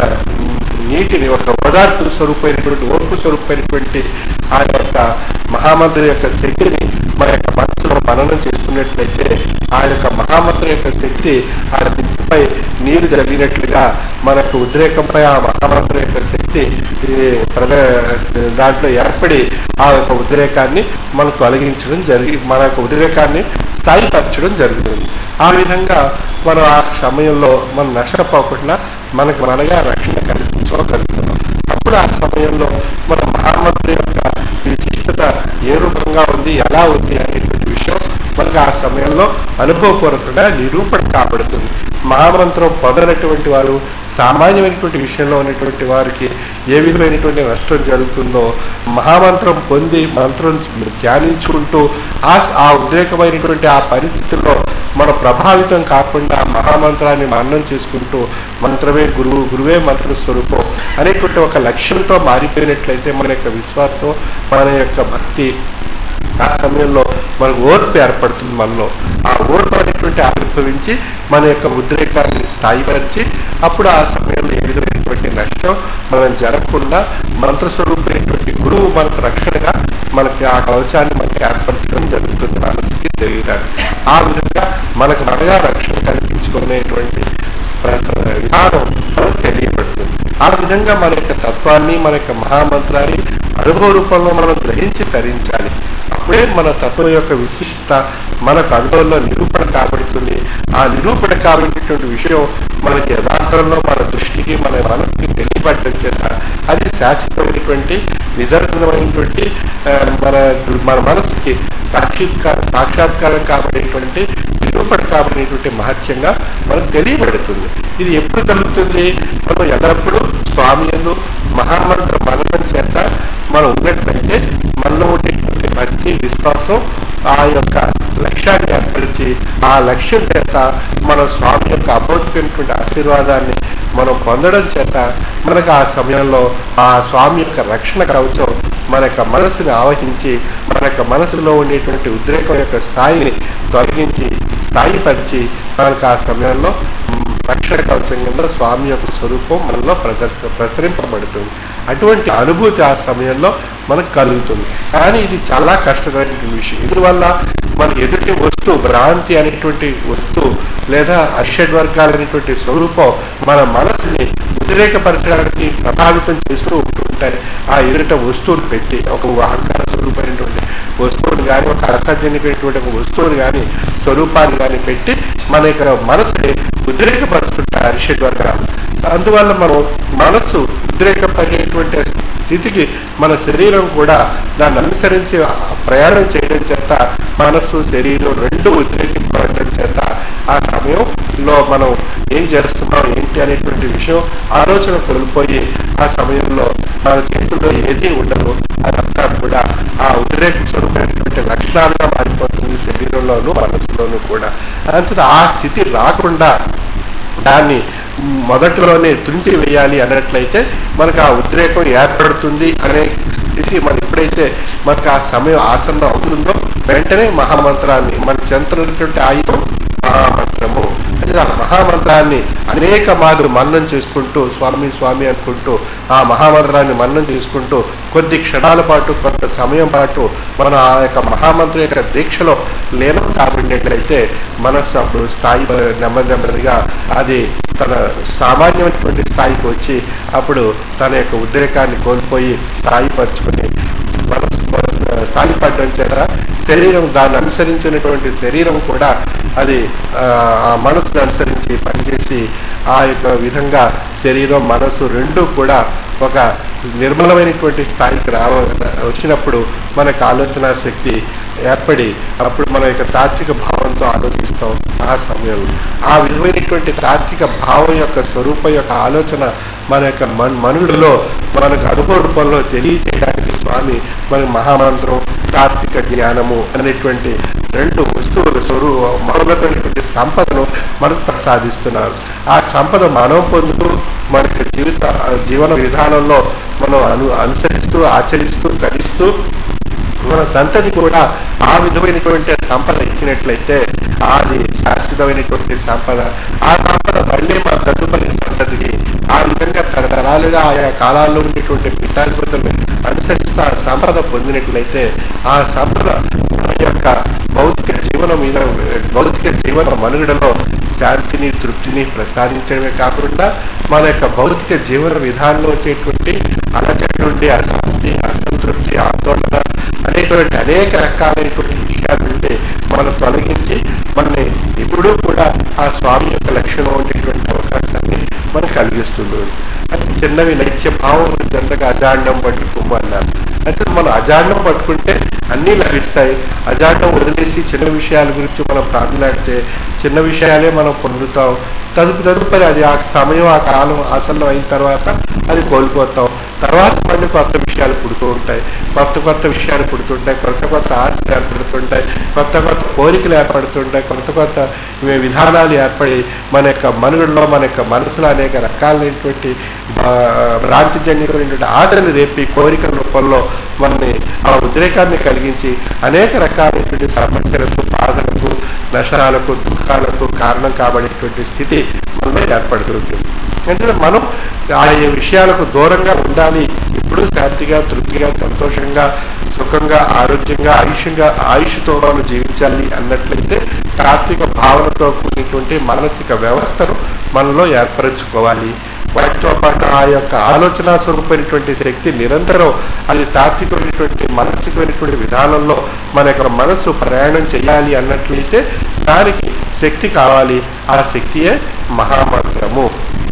నీటిని, ఒక ఓదార్పు స్వరూపమైనటువంటి, ఓర్పు స్వరూపమైనటువంటి ఆ యొక్క మహామంత్రం యొక్క శక్తిని మన యొక్క మనసులో మననం చేసుకున్నట్లయితే ఆ యొక్క మహామంత్రం యొక్క శక్తి ఆ నిప్పుపై నీరు జరిగినట్లుగా మనకు ఉద్రేకంపై ఆ మహామంత్రం యొక్క శక్తి దాంట్లో ఏర్పడి ఆ యొక్క ఉద్రేకాన్ని మనం తొలగించడం మన యొక్క ఉద్రేకాన్ని స్థాయిపరచడం జరుగుతుంది. ఆ విధంగా మనం ఆ సమయంలో మనం నష్టపోకుండా మనకు మనగా రక్షణ కల్పించుకోగలుగుతున్నాం. అప్పుడు ఆ సమయంలో మన మహామంత్రి యొక్క విశిష్టత ఏ రూపంగా ఉంది, ఎలా ఉంది అనేటువంటి విషయం మనకు ఆ సమయంలో అనుభవపూర్వకంగా నిరూపణ కాబడుతుంది. మహామంత్రం పొందనటువంటి వారు సామాన్యమైనటువంటి విషయంలో ఉన్నటువంటి వారికి ఏ విధమైనటువంటి నష్టం జరుగుతుందో మహామంత్రం పొంది మంత్రం ధ్యానించుకుంటూ ఆ ఉద్రేకమైనటువంటి ఆ పరిస్థితుల్లో మనం ప్రభావితం కాకుండా మహామంత్రాన్ని మననం చేసుకుంటూ మంత్రమే గురువు, గురువే మంత్ర స్వరూపం అనేటువంటి ఒక లక్ష్యంతో మారిపోయినట్లయితే మన యొక్క విశ్వాసం, మన యొక్క భక్తి ఆ సమయంలో మనకు ఓర్పు ఏర్పడుతుంది. మనలో ఆ ఓర్పు అనేటువంటి ఆవిర్భవించి మన యొక్క ఉద్రేకాన్ని స్థాయిపరిచి అప్పుడు ఆ సమయంలో ఏ విధమైనటువంటి నష్టం మనం జరగకుండా మంత్రస్వరూపమైనటువంటి గురువు మనకు రక్షణగా మనకి ఆ కవచాన్ని మనకి ఏర్పరచడం జరుగుతుంది మనసుకి, శరీరానికి. ఆ విధంగా మనకు మనగా రక్షణ కల్పించుకునేటువంటి విధానం మనకు తెలియబడుతుంది. ఆ విధంగా మన యొక్క తత్వాన్ని, మన యొక్క మహామంత్రాన్ని అనుభవ రూపంలో మనం గ్రహించి ధరించాలి. అప్పుడే మన తత్వం యొక్క విశిష్టత మనకు అనుభవంలో నిరూపణ కాబడుతుంది. ఆ నిరూపణ కాబడినటువంటి విషయం మనకి యథార్థంలో మన దృష్టికి, మన మనసుకి తెలియబడటం చేత అది శాశ్వతమైనటువంటి నిదర్శనమైనటువంటి మన మనసుకి సాక్షాత్కారం కాబడేటువంటి నిరూపణ కాబడినటువంటి మహత్యంగా మనకు తెలియబడుతుంది. ఇది ఎప్పుడు కలుగుతుంది? మనం ఎల్లప్పుడూ స్వామి యందు మహామంత్ర మననం చేత మనం ఉన్నట్లయితే మనలో ఉండేటువంటి భక్తి, విశ్వాసం ఆ యొక్క లక్ష్యాన్ని ఏర్పరిచి ఆ లక్ష్యం చేత మన స్వామి యొక్క అభౌతికమైనటువంటి ఆశీర్వాదాన్ని మనం పొందడం చేత మనకు ఆ సమయంలో ఆ స్వామి యొక్క రక్షణ కవచం మన యొక్క మనసుని ఆవహించి మన యొక్క మనసులో ఉండేటువంటి ఉద్రేకం యొక్క స్థాయిని తొలగించి స్థాయిపరిచి మనకు ఆ సమయంలో రక్షణ కవచం కింద స్వామి యొక్క స్వరూపం మనలో ప్రసరింపబడుతుంది. అటువంటి అనుభూతి ఆ సమయంలో మనకు కలుగుతుంది. కానీ ఇది చాలా కష్టమైనటువంటి విషయం. ఇందువల్ల మన ఎదుటి వస్తువు, భ్రాంతి అనేటువంటి వస్తువు లేదా అషడ్వర్గాలనేటువంటి స్వరూపం మన మనసుని ఉద్రేకపరచడానికి ప్రభావితం చేస్తూ ఉంటుంటాయి. ఆ ఎదుట వస్తువులు పెట్టి ఒక అహంకార స్వరూపమైనటువంటి వస్తువుని కానీ, ఒక అసహజన్యమైనటువంటి ఒక వస్తువుని కానీ, స్వరూపాన్ని కానీ పెట్టి మన యొక్క మనసుని ఉద్రేకపరుస్తుంటాయి అరిషడ్వర్గాలు. అందువల్ల మనం మనసు ఉద్రేకపడేటువంటి స్థితికి మన శరీరం కూడా దాన్ని అనుసరించి ప్రయాణం చేయడం చేత మనసు, శరీరం రెండు ఉద్రేకింపడం చేత ఆ సమయంలో మనం ఏం చేస్తున్నాం ఏంటి అనేటువంటి విషయం ఆలోచన కోల్పోయి ఆ సమయంలో మన చేతుల్లో ఏది ఉండదు. అదంతా కూడా ఆ ఉద్రేక స్వరూపమైనటువంటి లక్షణాలుగా మారిపోతుంది శరీరంలోనూ మనసులోనూ కూడా. అంతే ఆ స్థితి రాకుండా దాన్ని మొదట్లోనే తుంటి వేయాలి అన్నట్లయితే మనకు ఆ ఉద్రేకం ఏర్పడుతుంది అనే స్థితి మనం ఎప్పుడైతే మనకు ఆ సమయం ఆసన్నం అవుతుందో వెంటనే మహామంత్రాన్ని మన చెంతనటువంటి ఆయుధం మహామంత్రము. ఆ మహామంత్రాన్ని అనేక మార్లు మన్నం చేసుకుంటూ స్వామి స్వామి అనుకుంటూ ఆ మహామంత్రాన్ని మన్నం చేసుకుంటూ కొద్ది క్షణాల పాటు, కొంత సమయం పాటు మనం ఆ యొక్క మహామంత్రం యొక్క దీక్షలో లీనం కాబడినట్లయితే మనస్సు అప్పుడు స్థాయి నెమ్మదిగా అది తన సామాన్యమైనటువంటి స్థాయికి వచ్చి అప్పుడు తన యొక్క ఉద్రేకాన్ని కోల్పోయి స్థాయిపరుచుకుని మనసు స్థాయిపడడం చేత శరీరం దాన్ని అనుసరించినటువంటి శరీరం కూడా అది ఆ మనసును అనుసరించి పనిచేసి ఆ యొక్క విధంగా శరీరం, మనసు రెండు కూడా ఒక నిర్మలమైనటువంటి స్థాయికి వచ్చినప్పుడు మనకు ఆలోచన శక్తి ఏర్పడి అప్పుడు మన యొక్క తాత్విక భావంతో ఆలోచిస్తాం. ఆ సమయంలో ఆ విధమైనటువంటి తాత్విక భావం యొక్క స్వరూపం యొక్క ఆలోచన మన యొక్క మనుడిలో మనకు అనుభవ రూపంలో తెలియజేయడానికి స్వామి మనకు మహామంత్రం, తాత్విక జ్ఞానము అనేటువంటి రెండు వస్తువులు మౌనమైనటువంటి సంపదను మనకు ప్రసాదిస్తున్నారు. ఆ సంపద మనం పొందుతూ మన జీవన విధానంలో మనం అనుసరిస్తూ ఆచరిస్తూ గడిస్తూ మన సంతతి కూడా ఆ విధమైనటువంటి సంపద ఇచ్చినట్లయితే అది శాశ్వతమైనటువంటి సంపద. ఆ సంపద మళ్ళీ మన తదుపరి సంతతికి ఆ విధంగా తరతరాలుగా ఆయా కాలాల్లో ఉండేటువంటి పితాధిపతులను అనుసరిస్తూ ఆ సంపద పొందినట్లయితే ఆ సంపద మన యొక్క భౌతిక జీవన మనుగడలో శాంతిని, తృప్తిని ప్రసాదించడమే కాకుండా మన యొక్క భౌతిక జీవన విధానంలో వచ్చేటువంటి అలజడి నుండి అశాంతి, అసంతృప్తి, ఆందోళన అనేటువంటి అనేక రకాలైనటువంటి విషయాల నుండి మనం తొలగించి మనని ఎప్పుడూ కూడా ఆ స్వామి యొక్క లక్ష్యంలో ఉండేటువంటి అవకాశాన్ని మనకు కలిగిస్తుంది. అంటే చిన్నవి నైత్య భావం జంతగా అజాండం పట్టుకోము అన్నారు. అయితే మనం అజాండం పట్టుకుంటే అన్నీ లభిస్తాయి. అజాండం వదిలేసి చిన్న విషయాల గురించి మనం ప్రార్థనాడితే చిన్న విషయాలే మనం పొందుతాం. తదుపరి అది ఆ సమయం, ఆ కాలం ఆసన్నం అయిన తర్వాత అది కోల్పోతాం. తర్వాత మళ్ళీ కొత్త విషయాలు పుడుతూ ఉంటాయి, కొత్త విషయాలు పుడుతుంటాయి, కొత్త ఆశలు ఏర్పడుతుంటాయి, కొత్త కోరికలు ఏర్పడుతుంటాయి, కొత్త విధానాలు ఏర్పడి మన యొక్క మనుగడలో మన యొక్క మనసులో అనేక రకాలైనటువంటి భ్రాంతిజన్యమైనటువంటి ఆశలు రేపి కోరికల రూపంలో మనని ఆ ఉద్రేకాన్ని కలిగించి అనేక రకాలైనటువంటి సమస్యలకు, బాధలకు, నష్టాలకు, దుఃఖాలకు కారణం కాబడేటువంటి స్థితి మనలో ఏర్పడుతుంది. అంటే మనం ఆ విషయాలకు దూరంగా ఉండాలి, ఎప్పుడూ శాంతిగా, తృప్తిగా, సంతోషంగా, సుఖంగా, ఆరోగ్యంగా, ఆయుష్తో మనం జీవించాలి అన్నట్లయితే తాత్విక భావనతో కూడినటువంటి మానసిక వ్యవస్థను మనలో ఏర్పరచుకోవాలి. వాటితో పాటు ఆ యొక్క ఆలోచన స్వరూపమైనటువంటి శక్తి నిరంతరం అది తాత్వికమైనటువంటి మానసికమైనటువంటి విధానంలో మన యొక్క మనసు ప్రయాణం చేయాలి అన్నట్లయితే దానికి శక్తి కావాలి. ఆ శక్తియే మహామంత్రము.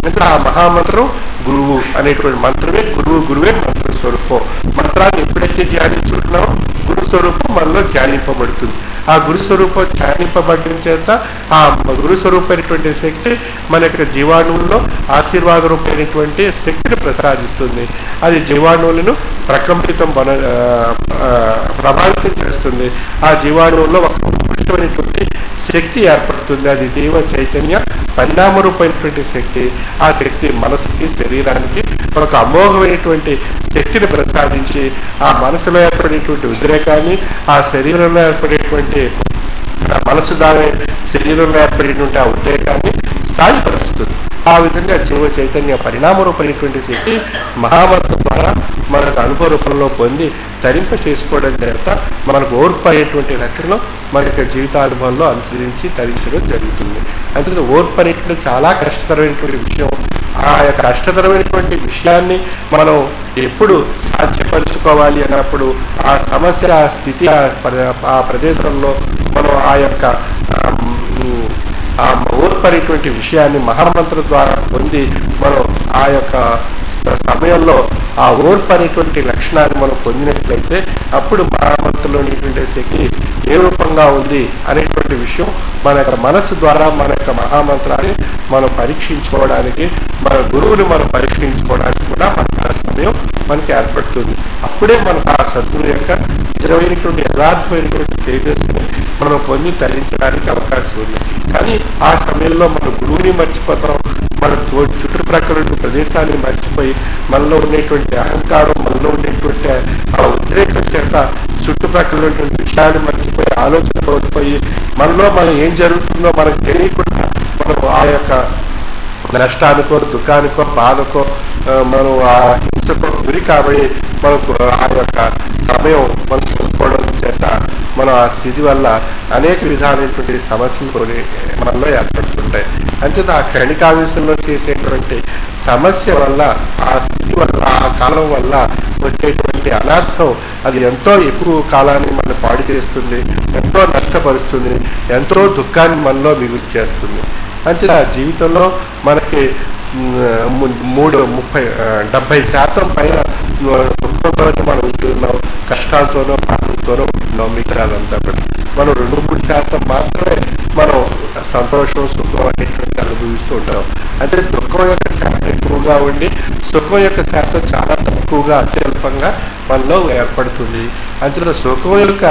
అంటే ఆ మహామంత్రం గురువు అనేటువంటి మంత్రమే గురువే మంత్ర స్వరూపం. మంత్రాన్ని ఎప్పుడైతే ధ్యానించుకుంటున్నామో గురు స్వరూపం మనలో ధ్యానింపబడుతుంది. ఆ గురు స్వరూపం ధ్యానింపబడడం చేత ఆ గురు స్వరూపమైనటువంటి శక్తి మన యొక్క జీవాణువుల్లో ఆశీర్వాద రూపమైనటువంటి శక్తిని ప్రసాదిస్తుంది. అది జీవాణువులను ప్రభావితం చేస్తుంది. ఆ జీవాణువుల్లో ఒక ఉత్కృష్టమైనటువంటి శక్తి ఏర్పడుతుంది. అది జీవ చైతన్య పరిణామ రూపమైనటువంటి శక్తి. ఆ శక్తి మనసుకి, శరీరానికి ఒక అమోఘమైనటువంటి శక్తిని ప్రసాదించి ఆ మనసులో ఏర్పడేటువంటి ఉద్రేకాన్ని, ఆ శరీరంలో ఏర్పడేటువంటి మనసు దాని శరీరంలో ఏర్పడేటువంటి ఆ ఉద్రేకాన్ని స్థాయిపరుస్తుంది. ఆ విధంగా జీవ చైతన్య పరిణామ రూపమైనటువంటి శక్తి మహామంత్రం ద్వారా మనకు అనుభవ రూపంలో పొంది ధరింప చేసుకోవడం చేత మనకు ఓర్పు అనేటువంటి లక్షణం మన యొక్క జీవితానుభవంలో అనుసరించి ధరించడం జరుగుతుంది. అందుకని ఓర్పు అనేటువంటి చాలా కష్టతరమైనటువంటి విషయం. ఆ యొక్క కష్టతరమైనటువంటి విషయాన్ని మనం ఎప్పుడు సాధ్యపరుచుకోవాలి అన్నప్పుడు ఆ సమస్య, ఆ స్థితి, ఆ ప్రదేశంలో మనం ఆ యొక్క ఆ ఓర్పు అనేటువంటి విషయాన్ని మహామంత్రం ద్వారా పొంది మనం ఆ యొక్క సమయంలో ఆ ఓర్పు అనేటువంటి లక్షణాన్ని మనం పొందినట్లయితే అప్పుడు మహామంత్రంలో ఉండేటువంటి శక్తి ఏ రూపంగా ఉంది అనేటువంటి విషయం మన యొక్క మనసు ద్వారా మన యొక్క మహామంత్రాన్ని మనం పరీక్షించుకోవడానికి, మన గురువుని మనం పరీక్షించుకోవడానికి కూడా మనకు ఆ సమయం మనకి ఏర్పడుతుంది. అప్పుడే మనకు ఆ సద్గురు యొక్క నిజమైనటువంటి యథార్థమైనటువంటి తేజస్సుని మనం పొంది తరించడానికి అవకాశం ఉంది. కానీ ఆ సమయంలో మన గురువుని మర్చిపోతాం, మన చుట్టుప్రక్కల ప్రదేశాన్ని మర్చిపోయి మనలో ఉండేటువంటి అహంకారం, మనలో ఉండేటువంటి ఆ ఉద్రేకం చేత చుట్టుప్రక్కల ఉన్నటువంటి విషయాన్ని మర్చిపోయి ఆలోచన కోల్పోయి మనలో మనం ఏం జరుగుతుందో మనకు తెలియకుండా మనం ఆ యొక్క నష్టానికో, దుఃఖానికో, బాధకో, మనం ఆ హింసకో గురి కాబట్టి మనకు ఆ యొక్క సమయం మనం కోల్పోవడం చేత మనం ఆ స్థితి వల్ల అనేక విధాలైనటువంటి సమస్యలు మనలో ఏర్పడుతుంటాయి. అంచేత ఆ క్షణికావేశంలో చేసేటువంటి సమస్య వల్ల, ఆ స్థితి వల్ల, ఆ కాలం వల్ల వచ్చేటువంటి అనర్థం అది ఎంతో ఎక్కువ కాలాన్ని మనం పాడు చేస్తుంది, ఎంతో నష్టపరుస్తుంది, ఎంతో దుఃఖాన్ని మనలో మిగులు చేస్తుంది. అంచేత జీవితంలో మనకి 70% పైన దుఃఖంతో మనం ఉంటున్నాం, కష్టాలతోనో, బాధలతోనో ఉంటున్నాం. మిగతాదంతా కూడా మనం 2-3% మాత్రమే మనం సంతోషం, సుఖం అనేటువంటి అనుభవిస్తూ ఉంటాం. అంటే దుఃఖం యొక్క శాతం ఎక్కువగా ఉండి సుఖం యొక్క శాతం చాలా తక్కువగా, అత్యల్పంగా మనలో ఏర్పడుతుంది. అంతే సుఖం యొక్క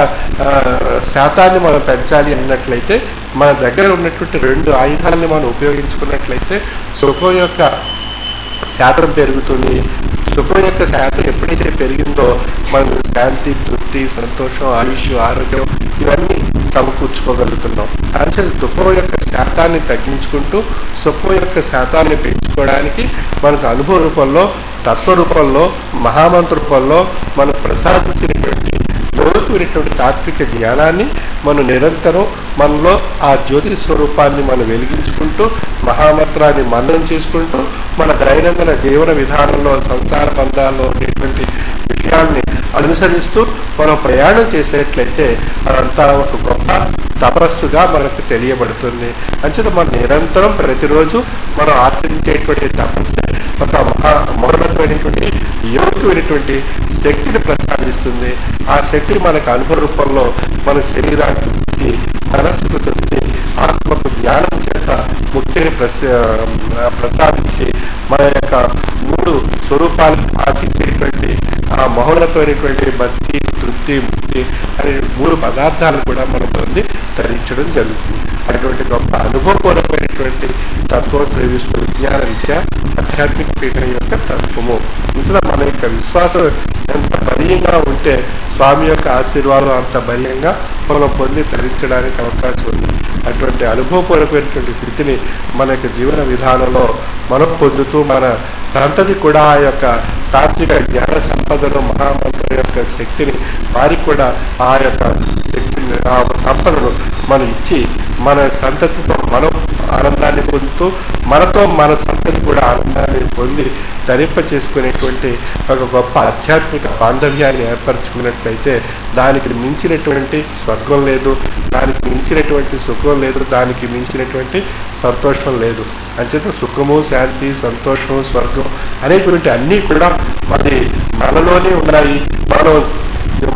శాతాన్ని మనం పెంచాలి అన్నట్లయితే మన దగ్గర ఉన్నటువంటి 2 ఆయుధాలని మనం ఉపయోగించుకున్నట్లయితే సుఖం యొక్క శాతం పెరుగుతుంది. సుఖం యొక్క శాతం ఎప్పుడైతే పెరిగిందో మనకు శాంతి, తృప్తి, సంతోషం, ఆయుష్, ఆరోగ్యం ఇవన్నీ సమకూర్చుకోగలుగుతున్నాం. అంటే దుఃఖం యొక్క శాతాన్ని తగ్గించుకుంటూ సుఖం యొక్క శాతాన్ని పెంచుకోవడానికి మనకు అనుభవ రూపంలో, తత్వ రూపంలో, మహామంత్ర రూపంలో మనకు ప్రసాదించినటువంటి లోతునటువంటి తాత్విక జ్ఞానాన్ని మనం నిరంతరం మనలో ఆ జ్యోతి స్వరూపాన్ని మనం వెలిగించుకుంటూ మహామంత్రాన్ని మననం చేసుకుంటూ మన దైనందిన జీవన విధానంలో, సంసార బంధాల్లో ఉండేటువంటి విషయాన్ని అనుసరిస్తూ మనం ప్రయాణం చేసేట్లయితే అదంతా ఒక గొప్ప తపస్సుగా మనకు తెలియబడుతుంది. అంచేత మనం నిరంతరం ప్రతిరోజు మనం ఆచరించేటువంటి తపస్సు ఒక మహోన్నతమైనటువంటి యోగ్యమైనటువంటి శక్తిని ప్రసాదించి అందిస్తుంది. ఆ శక్తి మనకు అనుభవ రూపంలో మన శరీరానికి మనస్సుకు తృప్తి, ఆత్మకు జ్ఞానం చేత ముక్తిని ప్రసాదించి మన యొక్క 3 స్వరూపాలు ఆశించేటువంటి ఆ మహోన్నతమైనటువంటి భక్తి, తృప్తి, ముక్తి అనే 3 పదార్థాలు కూడా మనం పొంది ధరించడం జరుగుతుంది. అటువంటి గొప్ప అనుభవపూర్వకమైనటువంటి తత్వం శ్రీ విశ్వ విజ్ఞాన విద్య ఆధ్యాత్మిక పీఠం యొక్క తత్వము. ఇంత మన యొక్క విశ్వాసం ఎంత బలీయంగా ఉంటే స్వామి యొక్క ఆశీర్వాదం అంత బలీయంగా మనం పొంది ధరించడానికి అవకాశం ఉంది. అటువంటి అనుభవపూర్వకమైనటువంటి స్థితిని మన యొక్క జీవన విధానంలో మనం పొందుతూ మన సంతతి కూడా ఆ యొక్క తాత్విక జ్ఞాన సంపదను, మహామంత్రం యొక్క శక్తిని వారికి కూడా ఆ యొక్క శక్తిని, ఆ సంపదను మనం ఇచ్చి మన సంతతితో మనం ఆనందాన్ని పొందుతూ మనతో మన సంతతి కూడా ఆనందాన్ని పొంది ధరింప చేసుకునేటువంటి ఒక గొప్ప ఆధ్యాత్మిక బాంధవ్యాన్ని ఏర్పరచుకున్నట్లయితే దానికి మించినటువంటి స్వర్గం లేదు, దానికి మించినటువంటి సుఖం లేదు, దానికి మించినటువంటి సంతోషం లేదు. అంచేత సుఖము, శాంతి, సంతోషము, స్వర్గం అనేటువంటి అన్నీ కూడా అది మనలోనే ఉన్నాయి.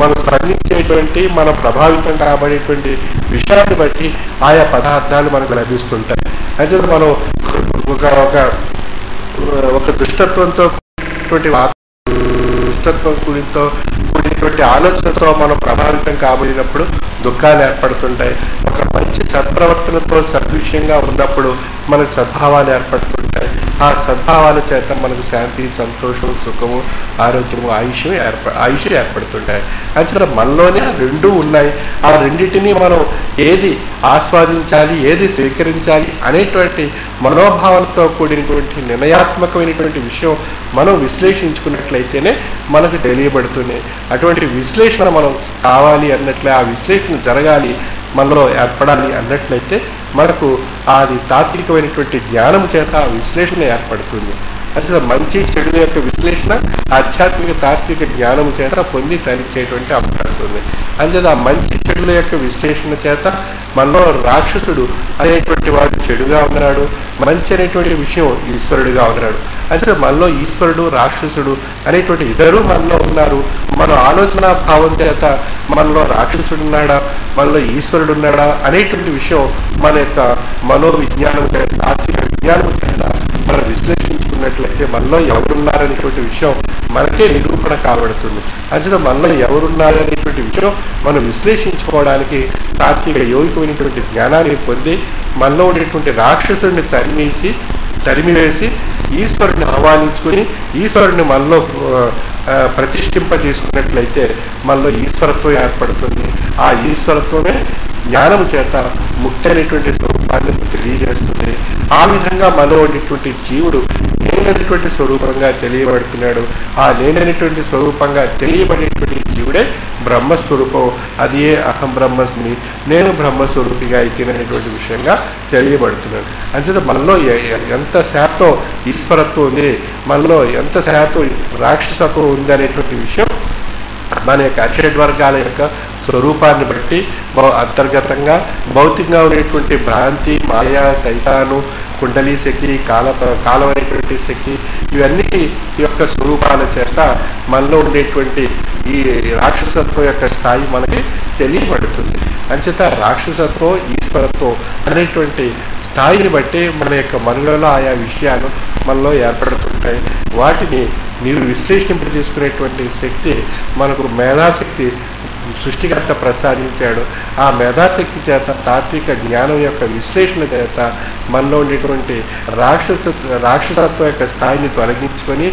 మనం స్పందించేటువంటి, మనం ప్రభావితం కాబడేటువంటి విషయాన్ని బట్టి ఆయా పదార్థాలు మనకు లభిస్తుంటాయి. అయితే మనం ఒక దుష్టత్వంతో కూడినటువంటి ఆలోచనతో మనం ప్రభావితం కాబడినప్పుడు దుఃఖాలు ఏర్పడుతుంటాయి. ఒక మంచి సత్ప్రవర్తనతో సద్విషయంగా ఉన్నప్పుడు మనకు సద్భావాలు ఏర్పడుతుంటాయి. ఆ సద్భావాల చేత మనకు శాంతి, సంతోషం, సుఖము, ఆరోగ్యము, ఆయుష్ ఏర్పడుతుంటాయి. అంటే మనలోనే ఆ 2 ఉన్నాయి. ఆ రెండింటినీ మనం ఏది ఆస్వాదించాలి, ఏది స్వీకరించాలి అనేటువంటి మనోభావాలతో కూడినటువంటి నిర్ణయాత్మకమైనటువంటి విషయం మనం విశ్లేషించుకున్నట్లయితేనే మనకు తెలియబడుతుంది. అటువంటి విశ్లేషణ మనం కావాలి అన్నట్లే, ఆ విశ్లేషణ జరగాలి, మనలో ఏర్పడాలి అన్నట్లయితే మనకు అది తాత్వికమైనటువంటి జ్ఞానం చేత ఆ విశ్లేషణ ఏర్పడుతుంది. అసలు మంచి చెడుల యొక్క విశ్లేషణ ఆధ్యాత్మిక తాత్విక జ్ఞానం చేత పొంది తరించేటువంటి అవకాశం ఉంది. అంతేత ఆ మంచి చెడుల యొక్క విశ్లేషణ చేత మనలో రాక్షసుడు అనేటువంటి వాడు చెడుగా ఉన్నాడు, మంచి అనేటువంటి విషయం ఈశ్వరుడుగా ఉన్నాడు. అంటే మనలో ఈశ్వరుడు, రాక్షసుడు అనేటువంటి ఇద్దరు మనలో ఉన్నారు. మన ఆలోచన భావం చేత మనలో రాక్షసుడు ఉన్నాడా, మనలో ఈశ్వరుడు ఉన్నాడా అనేటువంటి విషయం మన యొక్క మనోవిజ్ఞానం చేత, తాత్విక విజ్ఞానం చేత మనం విశ్లేషించుకున్నట్లయితే మనలో ఎవరున్నారనేటువంటి విషయం మనకే నిరూపణ కాబడుతుంది. అంటే మనలో ఎవరున్నారనేటువంటి విషయం మనం విశ్లేషించుకోవడానికి తాత్విక యోగికమైనటువంటి జ్ఞానాన్ని పొంది మనలో ఉండేటువంటి రాక్షసుడిని తరిమివేసి ఈశ్వరుని ఆహ్వానించుకుని ఈశ్వరుని మనలో ప్రతిష్ఠింపజేసుకున్నట్లయితే మనలో ఈశ్వరత్వం ఏర్పడుతుంది. ఆ ఈశ్వరత్వమే జ్ఞానము చేత ముక్తి అనేటువంటి స్వరూపాన్ని తెలియజేస్తుంది. ఆ విధంగా మనలో ఉండేటువంటి జీవుడు నేననేటువంటి స్వరూపంగా తెలియబడుతున్నాడు. ఆ నేననేటువంటి స్వరూపంగా తెలియబడేటువంటి జీవుడే బ్రహ్మస్వరూపం. అది ఏ అహం బ్రహ్మస్మి, నేను బ్రహ్మస్వరూపిగా అయితేననేటువంటి విషయంగా తెలియబడుతున్నాడు. అంచేత మనలో ఎంత శాతం ఈశ్వరత్వం ఉంది, మనలో ఎంత శాతం రాక్షసత్వం ఉంది అనేటువంటి విషయం మన యొక్క షడ్వర్గాల యొక్క స్వరూపాన్ని బట్టి అంతర్గతంగా భౌతికంగా ఉండేటువంటి భ్రాంతి, మాయా, సైతాను, కుండలి శక్తి, కాలమైనటువంటి శక్తి, ఇవన్నీ యొక్క స్వరూపాల చేత మనలో ఉండేటువంటి ఈ రాక్షసత్వం యొక్క స్థాయి మనకి తెలియబడుతుంది. అంచేత రాక్షసత్వం, ఈశ్వరత్వం అనేటువంటి స్థాయిని బట్టి మన యొక్క మనలో ఆయా విషయాలు మనలో ఏర్పడుతుంటాయి. వాటిని మీరు విశ్లేషింపజేసుకునేటువంటి శక్తి మనకు మేధాశక్తి సృష్టికర్త ప్రసాదించాడు. ఆ మేధాశక్తి చేత తాత్విక జ్ఞానం యొక్క విశ్లేషణ చేత మనలో ఉండేటువంటి రాక్షసత్వం యొక్క స్థాయిని తొలగించుకొని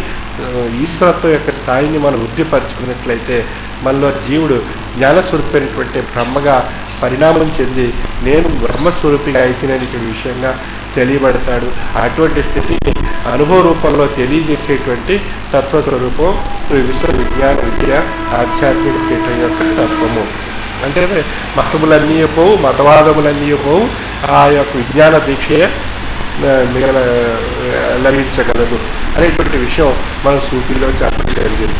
ఈశ్వరత్వం యొక్క స్థాయిని మనం వృద్ధిపరచుకున్నట్లయితే మనలో జీవుడు జ్ఞానస్వరూపమైనటువంటి బ్రహ్మగా పరిణామం చెంది నేను బ్రహ్మస్వరూపిగా అయితేనేటువంటి విషయంగా తెలియబడతాడు. అటువంటి స్థితిని అనుభవ రూపంలో తెలియజేసేటువంటి తత్వస్వరూపం విశ్వ విజ్ఞాన విద్య ఆధ్యాత్మిక పీఠం యొక్క తత్వము. అంటే మతములన్నీ పోవు, మతవాదములన్నీ పోవు, ఆ యొక్క విజ్ఞాన దీక్షయే లభించగలదు అనేటువంటి విషయం మనం సూఫీలో చెప్పడం జరిగింది.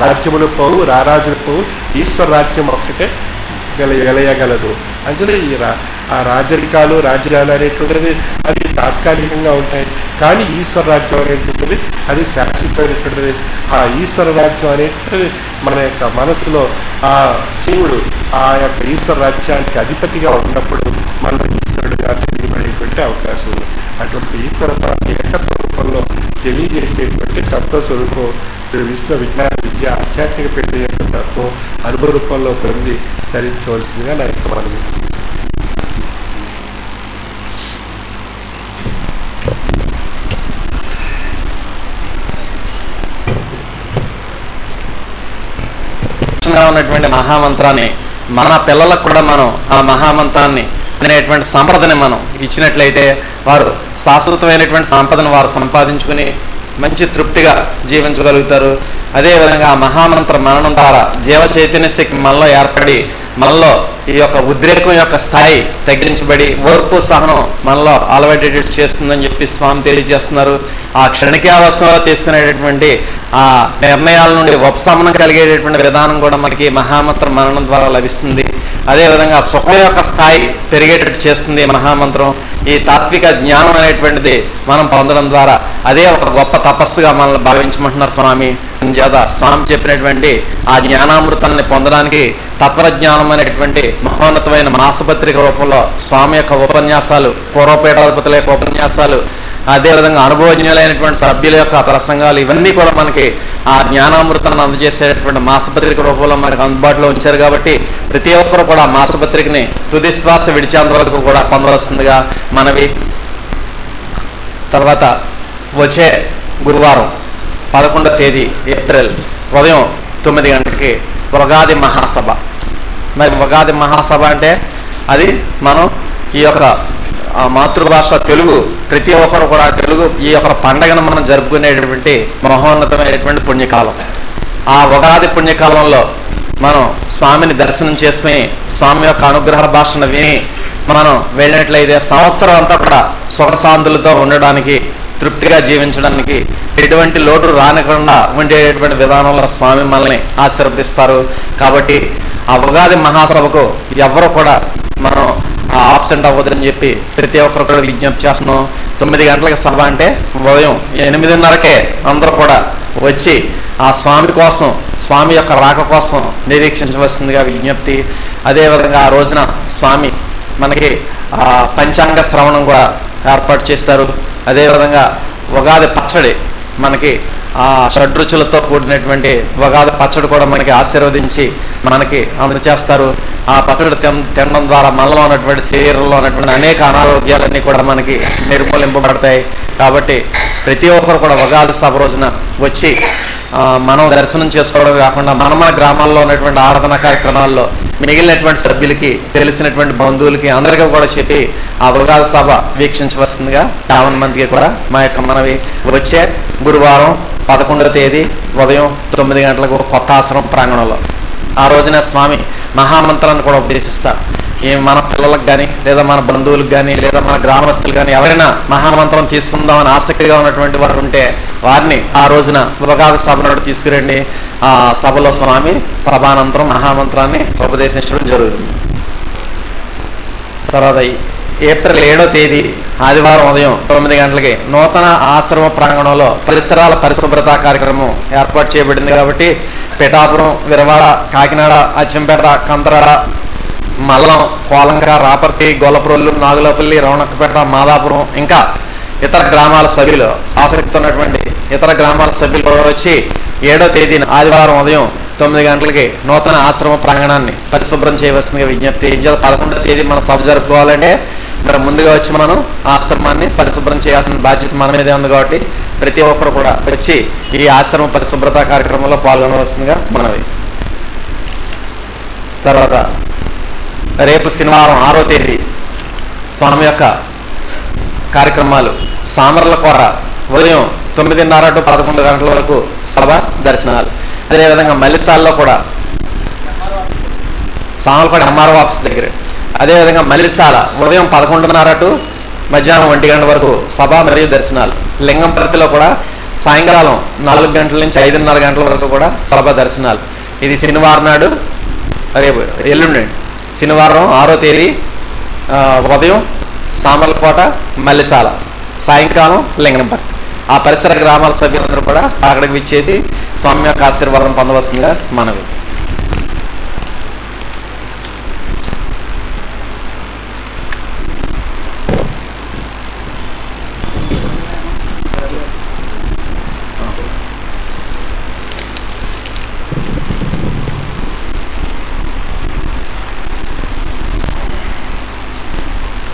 రాజ్యములు పోవు, రారాజులు పోవు, ఈశ్వర రాజ్యం ఒక్కటే వెలయగలదు. అంటే ఆ రాజరికాలు రాజ్యాలు అనేటువంటిది అది తాత్కాలికంగా ఉంటాయి. కానీ ఈశ్వర రాజ్యం అనేటువంటిది అది శాశ్వతమైనటువంటిది. ఆ ఈశ్వర రాజ్యం అనేటువంటిది మన యొక్క మనసులో ఆ జీవుడు ఆ యొక్క ఈశ్వర రాజ్యానికి అధిపతిగా ఉన్నప్పుడు మన ఈశ్వరుడుగా తెలియబడేటువంటి అవకాశం ఉంది. అటువంటి ఈశ్వరత్వాన్ని ఏకత్వ రూపంలో తెలియజేసేటువంటి తత్వస్వరూపం శ్రీ విశ్వ విజ్ఞాన విద్య ఆధ్యాత్మిక పీఠ యొక్క తత్వం అనుభవ రూపంలో పొంది ధరించవలసిందిగా నా యొక్క మనవి. ఉన్నటువంటి మహామంత్రాన్ని మన పిల్లలకు కూడా మనం ఆ మహామంత్రాన్ని అనేటువంటి సంపదని మనం ఇచ్చినట్లయితే వారు శాశ్వతమైనటువంటి సంపదను వారు సంపాదించుకుని మంచి తృప్తిగా జీవించగలుగుతారు. అదేవిధంగా ఆ మహామంత్ర మననం ద్వారా జీవ చైతన్య శక్తి మనలో ఏర్పడి మనలో ఈ యొక్క ఉద్రేకం యొక్క స్థాయి తగ్గించబడి ఓర్పు సహనం మనలో అలవాటేటట్టు చేస్తుందని చెప్పి స్వామి తెలియజేస్తున్నారు. ఆ క్షణికావసరంలో తీసుకునేటటువంటి ఆ నిర్ణయాల నుండి ఉపశమనం కలిగేటటువంటి విధానం కూడా మనకి మహామంత్ర మననం ద్వారా లభిస్తుంది. అదేవిధంగా సుఖం యొక్క స్థాయి పెరిగేటట్టు చేస్తుంది మహామంత్రం. ఈ తాత్విక జ్ఞానం అనేటువంటిది మనం పొందడం ద్వారా అదే ఒక గొప్ప తపస్సుగా మనల్ని భావించమంటున్నారు స్వామి. చేత స్వామి చెప్పినటువంటి ఆ జ్ఞానామృతాన్ని పొందడానికి తత్వజ్ఞానం అనేటువంటి మహోన్నతమైన మాసపత్రిక రూపంలో స్వామి యొక్క ఉపన్యాసాలు, పూర్వపీఠాధిపతుల యొక్క ఉపన్యాసాలు, అదేవిధంగా అనుభవజ్ఞులైనటువంటి సభ్యుల యొక్క ప్రసంగాలు ఇవన్నీ కూడా మనకి ఆ జ్ఞానామృతాన్ని అందజేసేటటువంటి మాసపత్రిక రూపంలో మనకు అందుబాటులో ఉంచారు. కాబట్టి ప్రతి ఒక్కరు కూడా మాసపత్రికని తుది శ్వాస విడిచేంత వరకు కూడా పొందవలసిందిగా మనవి. తర్వాత వచ్చే గురువారం 11వ తేదీ ఏప్రిల్ ఉదయం 9 గంటలకి ఉగాది మహాసభ. మరి ఉగాది మహాసభ అంటే అది మనం ఈ యొక్క మాతృభాష తెలుగు ప్రతి ఒక్కరు కూడా తెలుగు ఈ యొక్క పండగను మనం జరుపుకునేటువంటి మహోన్నతమైనటువంటి పుణ్యకాలం. ఆ ఉగాది పుణ్యకాలంలో మనం స్వామిని దర్శనం చేసుకుని స్వామి యొక్క అనుగ్రహ భాషను విని మనం వెళ్ళినట్లయితే సంవత్సరం అంతా కూడా సుఖశాంతులతో ఉండడానికి, తృప్తిగా జీవించడానికి, ఎటువంటి లోటు రానికుండా ఉండేటువంటి విధానంలో స్వామి మనల్ని ఆశీర్వదిస్తారు. కాబట్టి ఆ ఉగాది మహాసభకు ఎవరు కూడా మనం ఆబ్సెంట్ అవ్వదని చెప్పి ప్రతి ఒక్కరు కూడా విజ్ఞప్తి చేస్తున్నాం. 9 గంటలకి సభ అంటే ఉదయం 8:30కే అందరూ కూడా వచ్చి ఆ స్వామి కోసం, స్వామి యొక్క రాక కోసం నిరీక్షించవలసిందిగా విజ్ఞప్తి. అదేవిధంగా ఆ రోజున స్వామి మనకి పంచాంగ శ్రవణం కూడా ఏర్పాటు చేస్తారు. అదేవిధంగా ఉగాది పచ్చడి మనకి ఆ షడ్రుచులతో కూడినటువంటి ఉగాది పచ్చడి కూడా మనకి ఆశీర్వదించి మనకి అందజేస్తారు. ఆ పచ్చడి తినడం ద్వారా మనలో ఉన్నటువంటి శరీరంలో ఉన్నటువంటి అనేక అనారోగ్యాలన్నీ కూడా మనకి నిర్మూలింపబడతాయి. కాబట్టి ప్రతి ఒక్కరు కూడా ఉగాది సభ రోజున వచ్చి మనం దర్శనం చేసుకోవడం కాకుండా మన గ్రామాల్లో ఉన్నటువంటి ఆరాధన కార్యక్రమాల్లో మిగిలినటువంటి సభ్యులకి, తెలిసినటువంటి బంధువులకి అందరికీ కూడా చెప్పి ఆ ఉగాది సభ వీక్షించవలసిందిగా 50 మందికి కూడా మా యొక్క మనవి. వచ్చే గురువారం 11వ తేదీ ఉదయం 9 గంటలకు కొత్త ఆశ్రమం ప్రాంగణంలో ఆ రోజున స్వామి మహామంత్రాన్ని కూడా ఉపదేశిస్తారు. మన పిల్లలకు కానీ, లేదా మన బంధువులకు కానీ, లేదా మన గ్రామస్తులు కానీ ఎవరైనా మహామంత్రం తీసుకుందామని ఆసక్తిగా ఉన్నటువంటి వారు ఉంటే వారిని ఆ రోజున ఉగాది సభ నాడు తీసుకురండి. ఆ సభలో స్వామి సభానంతరం మహామంత్రాన్ని ఉపదేశించడం జరుగుతుంది. తర్వాత ఏప్రిల్ 7వ తేదీ ఆదివారం ఉదయం 9 గంటలకి నూతన ఆశ్రమ ప్రాంగణంలో పరిసరాల పరిశుభ్రత కార్యక్రమం ఏర్పాటు చేయబడింది. కాబట్టి పిఠాపురం, విరవాడ, కాకినాడ, అచ్చంపేట, కంతరాడ, మల్లం, కోలంక, రాపర్తి, గొల్లప్రోలు, నాగులపల్లి, రవణక్కపేట, మాదాపురం ఇంకా ఇతర గ్రామాల సభ్యులు, ఆసక్తి ఉన్నటువంటి ఇతర గ్రామాల సభ్యులు కూడా వచ్చి 7వ తేదీన ఆదివారం ఉదయం 9 గంటలకి నూతన ఆశ్రమ ప్రాంగణాన్ని పరిశుభ్రం చేయవలసిందిగా విజ్ఞప్తి. 11వ తేదీ మనం సభ జరుపుకోవాలంటే మరి ముందుగా వచ్చి మనం ఆశ్రమాన్ని పరిశుభ్రం చేయాల్సిన బాధ్యత మన మీదే ఉంది. కాబట్టి ప్రతి ఒక్కరు కూడా వచ్చి ఈ ఆశ్రమ పరిశుభ్రత కార్యక్రమంలో పాల్గొనవలసిందిగా మనవి. తర్వాత రేపు శనివారం 6వ తేదీ స్వామి యొక్క కార్యక్రమాలు సామర్లకోర ఉదయం 9:30 to 11 గంటల వరకు సభ దర్శనాలు. అదేవిధంగా మల్లిసాల్లో కూడా సామర్లకోట ఎంఆర్ఓ ఆఫీస్ దగ్గర, అదేవిధంగా మల్లిసాల ఉదయం 11:30 to మధ్యాహ్నం 1 గంటల వరకు సభ మరియు దర్శనాలు. లింగంపర్తిలో కూడా సాయంకాలం 4 గంటల నుంచి 5:30 గంటల వరకు కూడా సభ దర్శనాలు. ఇది శనివారం నాడు, రేపు ఎల్లుండి శనివారం 6వ తేదీ ఉదయం సామర్లకోట, మల్లిసాల, సాయంకాలం లింగంపల్లి. ఆ పరిసర గ్రామాల సభ్యులందరూ కూడా అక్కడికి విచ్చేసి స్వామి యొక్క ఆశీర్వాదం పొందవలసిందిగా మనవి.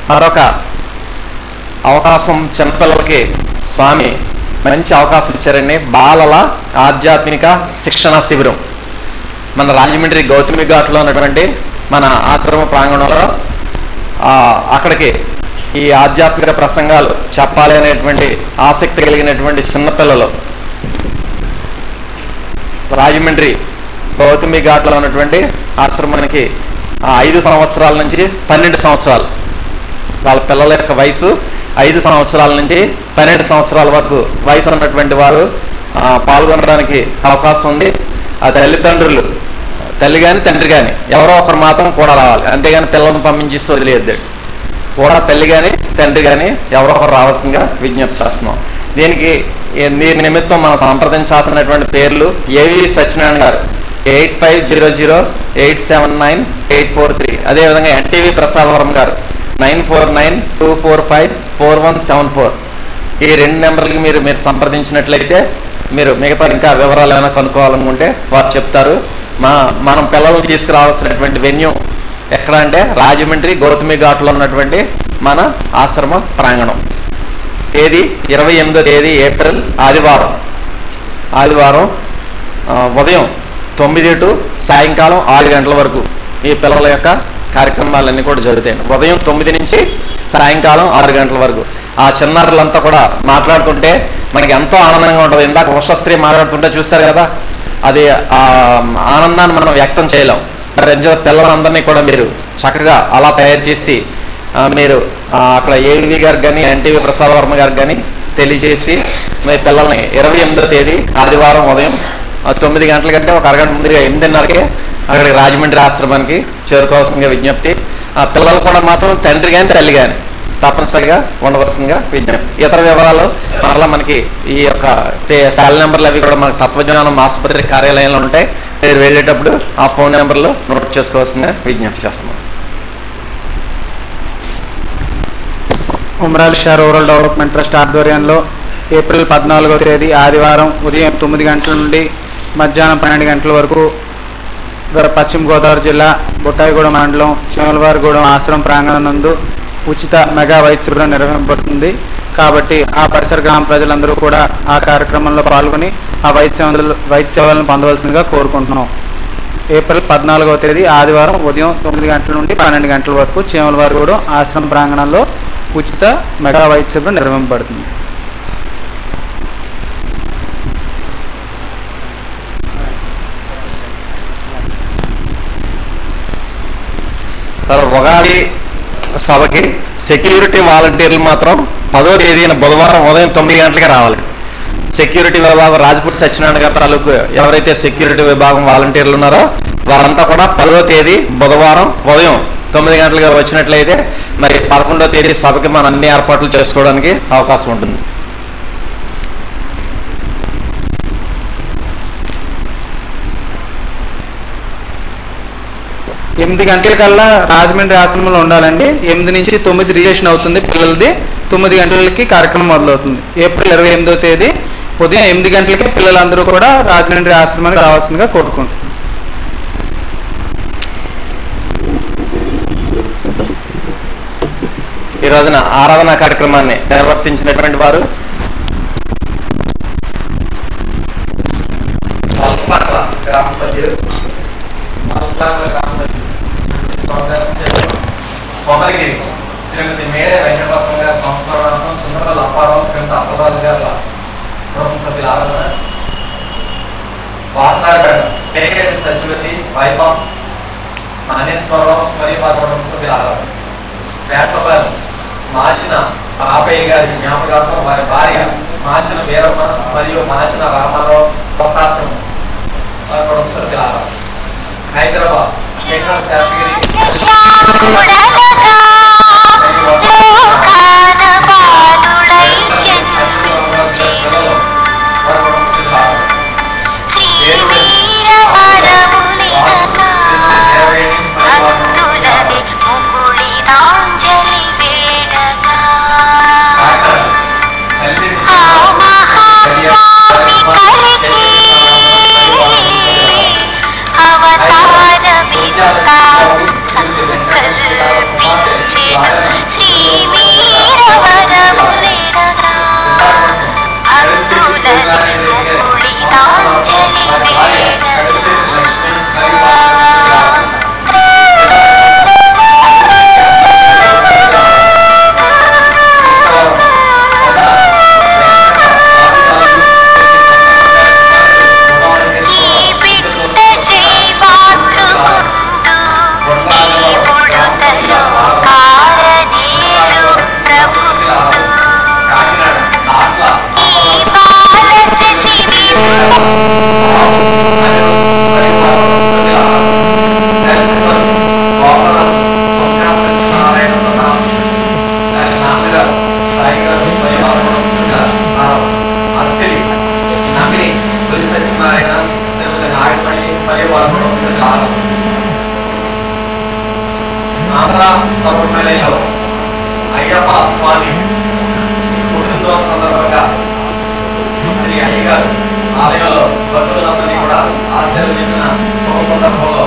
మరొక అవకాశం చిన్నపిల్లలకి స్వామి మంచి అవకాశం ఇచ్చారండి. బాలల ఆధ్యాత్మిక శిక్షణ శిబిరం మన రాజమండ్రి గౌతమి ఘాట్లో ఉన్నటువంటి మన ఆశ్రమ ప్రాంగణంలో అక్కడికి ఈ ఆధ్యాత్మిక ప్రసంగాలు చెప్పాలి అనేటువంటి ఆసక్తి కలిగినటువంటి చిన్నపిల్లలు రాజమండ్రి గౌతమి ఘాట్లో ఉన్నటువంటి ఆశ్రమానికి 5 సంవత్సరాల నుంచి 12 సంవత్సరాలు వాళ్ళ పిల్లల యొక్క వయసు 5 సంవత్సరాల నుంచి 12 సంవత్సరాల వరకు వయసు ఉన్నటువంటి వారు పాల్గొనడానికి అవకాశం ఉంది. ఆ తల్లిదండ్రులు, తల్లి కానీ తండ్రి కానీ ఎవరో ఒకరు మాత్రం కూడా రావాలి, అంతేగాని పిల్లలను పంపించేసి వదిలేద్దాడు. కూడా తల్లి కానీ తండ్రి కానీ ఎవరో ఒకరు రావాల్సిందిగా విజ్ఞప్తి చేస్తున్నాం. దీనికి దీని నిమిత్తం మనం సంప్రదించాల్సినటువంటి పేర్లు ఏవి సత్యనారాయణ గారు 8500879843, అదేవిధంగా ఎన్టీవీ ప్రసాదవరం గారు 9492454174. ఈ 2 నెంబర్లకి మీరు సంప్రదించినట్లయితే మీరు మిగతా ఇంకా వివరాలు ఏమైనా కనుక్కోవాలనుకుంటే వారు చెప్తారు. మనం పిల్లల్ని తీసుకురావాల్సినటువంటి వెన్యూ ఎక్కడ అంటే రాజమండ్రి గౌతమి ఘాట్లో ఉన్నటువంటి మన ఆశ్రమ ప్రాంగణం. తేదీ 28వ తేదీ ఏప్రిల్ ఆదివారం ఉదయం 9 to సాయంకాలం 6 గంటల వరకు ఈ పిల్లల యొక్క కార్యక్రమాలన్నీ కూడా జరుగుతాయి. ఉదయం 9 నుంచి సాయంకాలం 6 గంటల వరకు. ఆ చిన్నారులంతా కూడా మాట్లాడుతుంటే మనకి ఎంతో ఆనందంగా ఉంటుంది. ఇందాక ఉషశ్రీ మాట్లాడుతుంటే చూస్తారు కదా, అది ఆ ఆనందాన్ని మనం వ్యక్తం చేయలేం. మరి పిల్లలందరినీ కూడా మీరు చక్కగా అలా తయారు చేసి మీరు అక్కడ ఏవి గారికి కానీ ఎన్టీవీ ప్రసాద్ వర్మ గారికి కానీ తెలియజేసి మీ పిల్లల్ని 28వ తేదీ ఆదివారం ఉదయం 9 గంటల కంటే ఒక అరగంట ముందుగా 8:30కే అక్కడికి రాజమండ్రి ఆశ్రమానికి చేరుకోవాల్సిందిగా విజ్ఞప్తి. ఆ పిల్లలు కూడా మాత్రం తండ్రి కానీ తల్లి కానీ తప్పనిసరిగా ఉండవలసిందిగా విజ్ఞప్తి. ఇతర వివరాలు మరలా మనకి ఈ యొక్క సెల్ నెంబర్లు అవి కూడా మనకి తత్వజ్ఞానం ఆసుపత్రి కార్యాలయంలో ఉంటాయి. మీరు వెళ్ళేటప్పుడు ఆ ఫోన్ నెంబర్లు నోట్ చేసుకోవాల్సిందిగా విజ్ఞప్తి చేస్తున్నాం. Umarali Shah rural development trust ఆధ్వర్యంలో ఏప్రిల్ 14వ తేదీ ఆదివారం ఉదయం 9 గంటల నుండి మధ్యాహ్నం 12 గంటల వరకు పశ్చిమ గోదావరి జిల్లా బుట్టాయిగూడెం మండలం చిమలవారిగూడెం ఆశ్రమం ప్రాంగణం నందు ఉచిత మెగా వైద్య శిబిరం నిర్వహించబడుతుంది. కాబట్టి ఆ పరిసర గ్రామ ప్రజలందరూ కూడా ఆ కార్యక్రమంలో పాల్గొని ఆ వైద్య సేవలను పొందవలసిందిగా కోరుకుంటున్నాం. ఏప్రిల్ 14వ తేదీ ఆదివారం ఉదయం 9 గంటల నుండి 12 గంటల వరకు చిమలవారిగూడెం ఆశ్రమం ప్రాంగణంలో ఉచిత మెగా వైద్య శిబిరం నిర్వహించబడుతుంది. ఉగాది సభకి సెక్యూరిటీ వాలంటీర్లు మాత్రం 10వ తేదీన బుధవారం ఉదయం 9 గంటలకి రావాలి. సెక్యూరిటీ విభాగం రాజపూడి సత్యనారాయణ గారి తాలూకు ఎవరైతే సెక్యూరిటీ విభాగం వాలంటీర్లు ఉన్నారో వారంతా కూడా 10వ తేదీ బుధవారం ఉదయం 9 గంటలుగా వచ్చినట్లయితే మరి 11వ తేదీ సభకి మనం అన్ని ఏర్పాట్లు చేసుకోవడానికి అవకాశం ఉంటుంది. ఎనిమిది గంటలకల్లా రాజమండ్రి ఆశ్రమంలో ఉండాలండి. 8 నుంచి 9 రిజిస్ట్రేషన్ అవుతుంది పిల్లలది. 9 గంటలకి కార్యక్రమం మొదలవుతుంది. ఏప్రిల్ 28వ తేదీ ఉదయం 8 గంటలకి పిల్లలందరూ కూడా రాజమండ్రి ఆశ్రమానికి రావాల్సిందిగా కోరుకుంటున్నాం. ఈ రోజున ఆరాధన కార్యక్రమాన్ని నిర్వర్తించినటువంటి వారు గ్రామ సభ్యులు కొమరగిరి శ్రీమతి మేడే వెంకటరత్నం గారి సంస్కరణార్థం సుందరల అప్పారావు శ్రీమతి అప్పరాజు గారి కుటుంబ సభ్యుల ఆరాధన, వార్తాగఢ్ పేకేటి సచివతి వైభవ్ నానేశ్వరరావు మరియు వారి కుటుంబ సభ్యుల ఆరాధన, పేటపల్లి మాచిన పాపయ్య గారి జ్ఞాపకార్థం వారి భార్య మాచిన వీరమ్మ మరియు మాచిన రామారావు ప్రకాశం వారి కుటుంబ సభ్యుల ఆరాధన, హైదరాబాద్ శాస్త్రి ఆంధ్ర సర్వమేళలో అయ్యప్ప స్వామి పుట్టినరోజు సందర్భంగా శ్రీ అయ్యగారు ఆలయంలో భక్తులందరినీ కూడా ఆశీర్వదించిన శుభ సందర్భంలో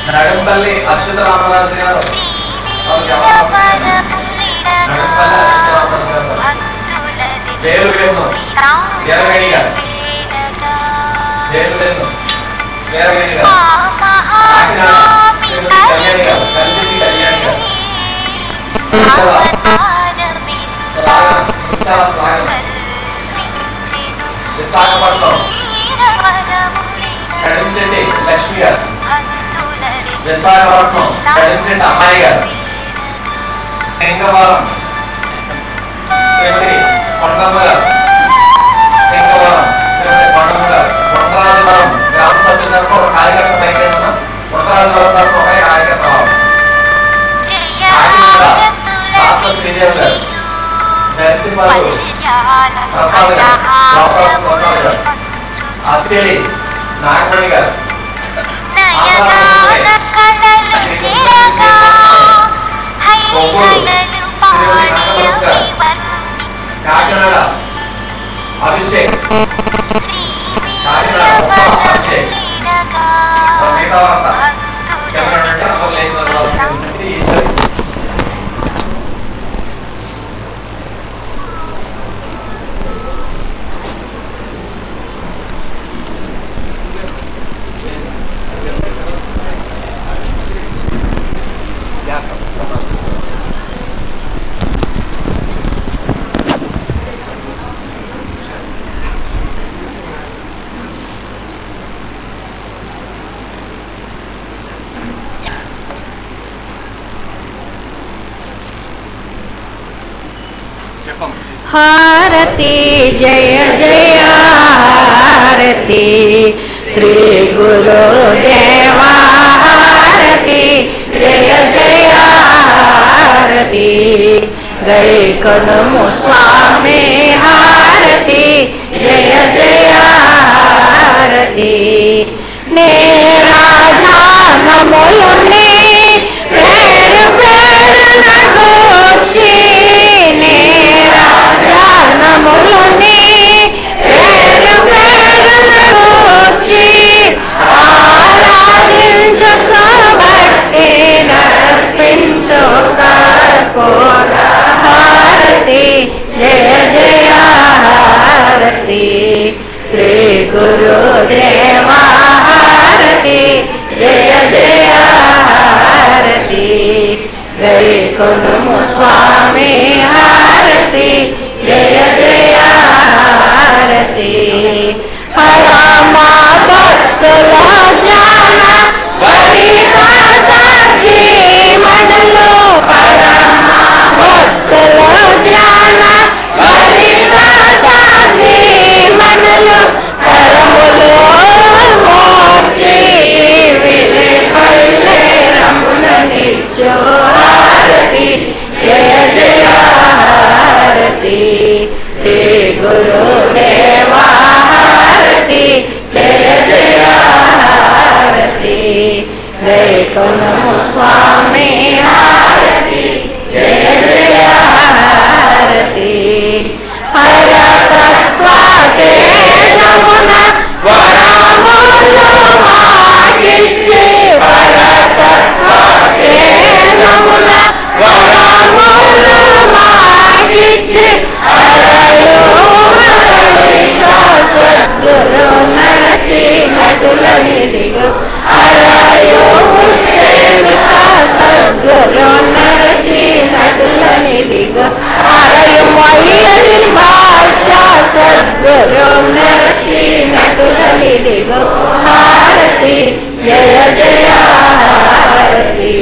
నగంపల్లి అక్షత రామరాజు గారు పేరు వీరవేణి గారు జయలలిత వీరవేణి గారు కళ్యాణి గారు కళ్యాణి గారు విశాఖపట్నం కడిమిశెట్టి లక్ష్మి గారు విశాఖపట్నం కడిమిశెట్టి అమ్మాయి గారు శంకవరం శ్రీమతి కొండమ్మ గారు శంకవరం శ్రీమతి కొండమ్మ గారు కొండరాజవరం గ్రామ సభ్యుల తరఫున ఒక కార్యకర్త బయట కొండరాజవరం తరఫున ఒక కార్యకర్త శ్రీదేవి గారు నరసింహాలు ప్రసాద్ గారు ప్రసాద్ గారు అత్తిలి నాగమణి గారు కాకినాడ అభిషేక్ కాకినాడ అభిషేక్ మిగతా हारती जय जय हारती श्री गुरुदेवा हारती जय जय हारती गए कदमो स्वामी हारती जय जय हारती नेराजानमुलुनि प्रेर प्रेरण गोची నములని ప్రేర ప్రేరణ గూర్చి ఆరాధించు స్వభక్తి నర్పించు కర్పూర హారతి జయ జయ హారతి శ్రీ గురుదేవ హారతి జయ జయ హారతి గై కొనుము స్వామి హారతి जय जय हारती परमा भक्तुल ज्ञान परिता साखी मंडलो परमा भक्तुल ज्ञान परिता साखी मंडलो परमुलो मोर्ची विले पल्ले रमुन निचो हारती जय जय श्री गुरुदेव हारती जय जय हारती गए कौनमु स्वामी हारती जय जय हारती हर तत्व के जमुना वरमुलो मागिचे हर तत्व के जमुना वरमुलो मागिचे सद्गुरु नरसिंह ढुलनिधिगो अरायो हुसैन सद्गुरु नरसिंह ढुलनिधिगो अरायो मय्यदिल बादशाह सद्गुरु नरसिंह ढुलनिधिगो हारती जय जय हारती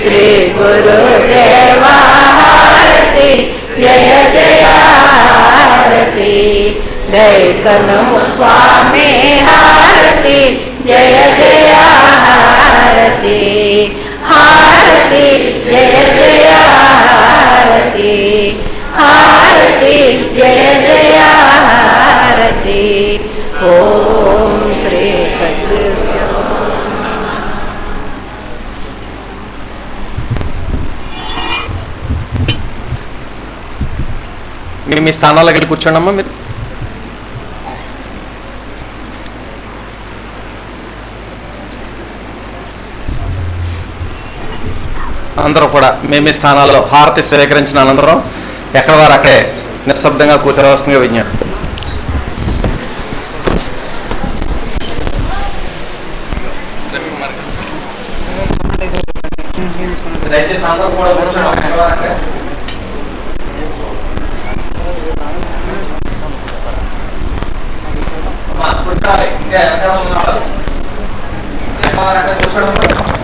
श्री गुरुदेव हारती जय जय हारती गए कनुमु स्वामी हारती जय जय हारती हारती जय जय हारती हारती जय जय हारती ओम श्री सद्गुरु మీ స్థానాలకు వెళ్ళి కూర్చోండమ్మా మీరు. అందరూ కూడా మీ స్థానాల్లో హారతి స్వీకరించిన అనంతరం ఎక్కడ వారు అక్కడే నిశ్శబ్దంగా కూర్చోవలసిందిగా విజ్ఞప్తి. దయచేసి అందరూ కూడా కూర్చోండి. కూర్చోవాలి. ఇంకా వెనకాల ఉన్న వాళ్ళు కూర్చోవడం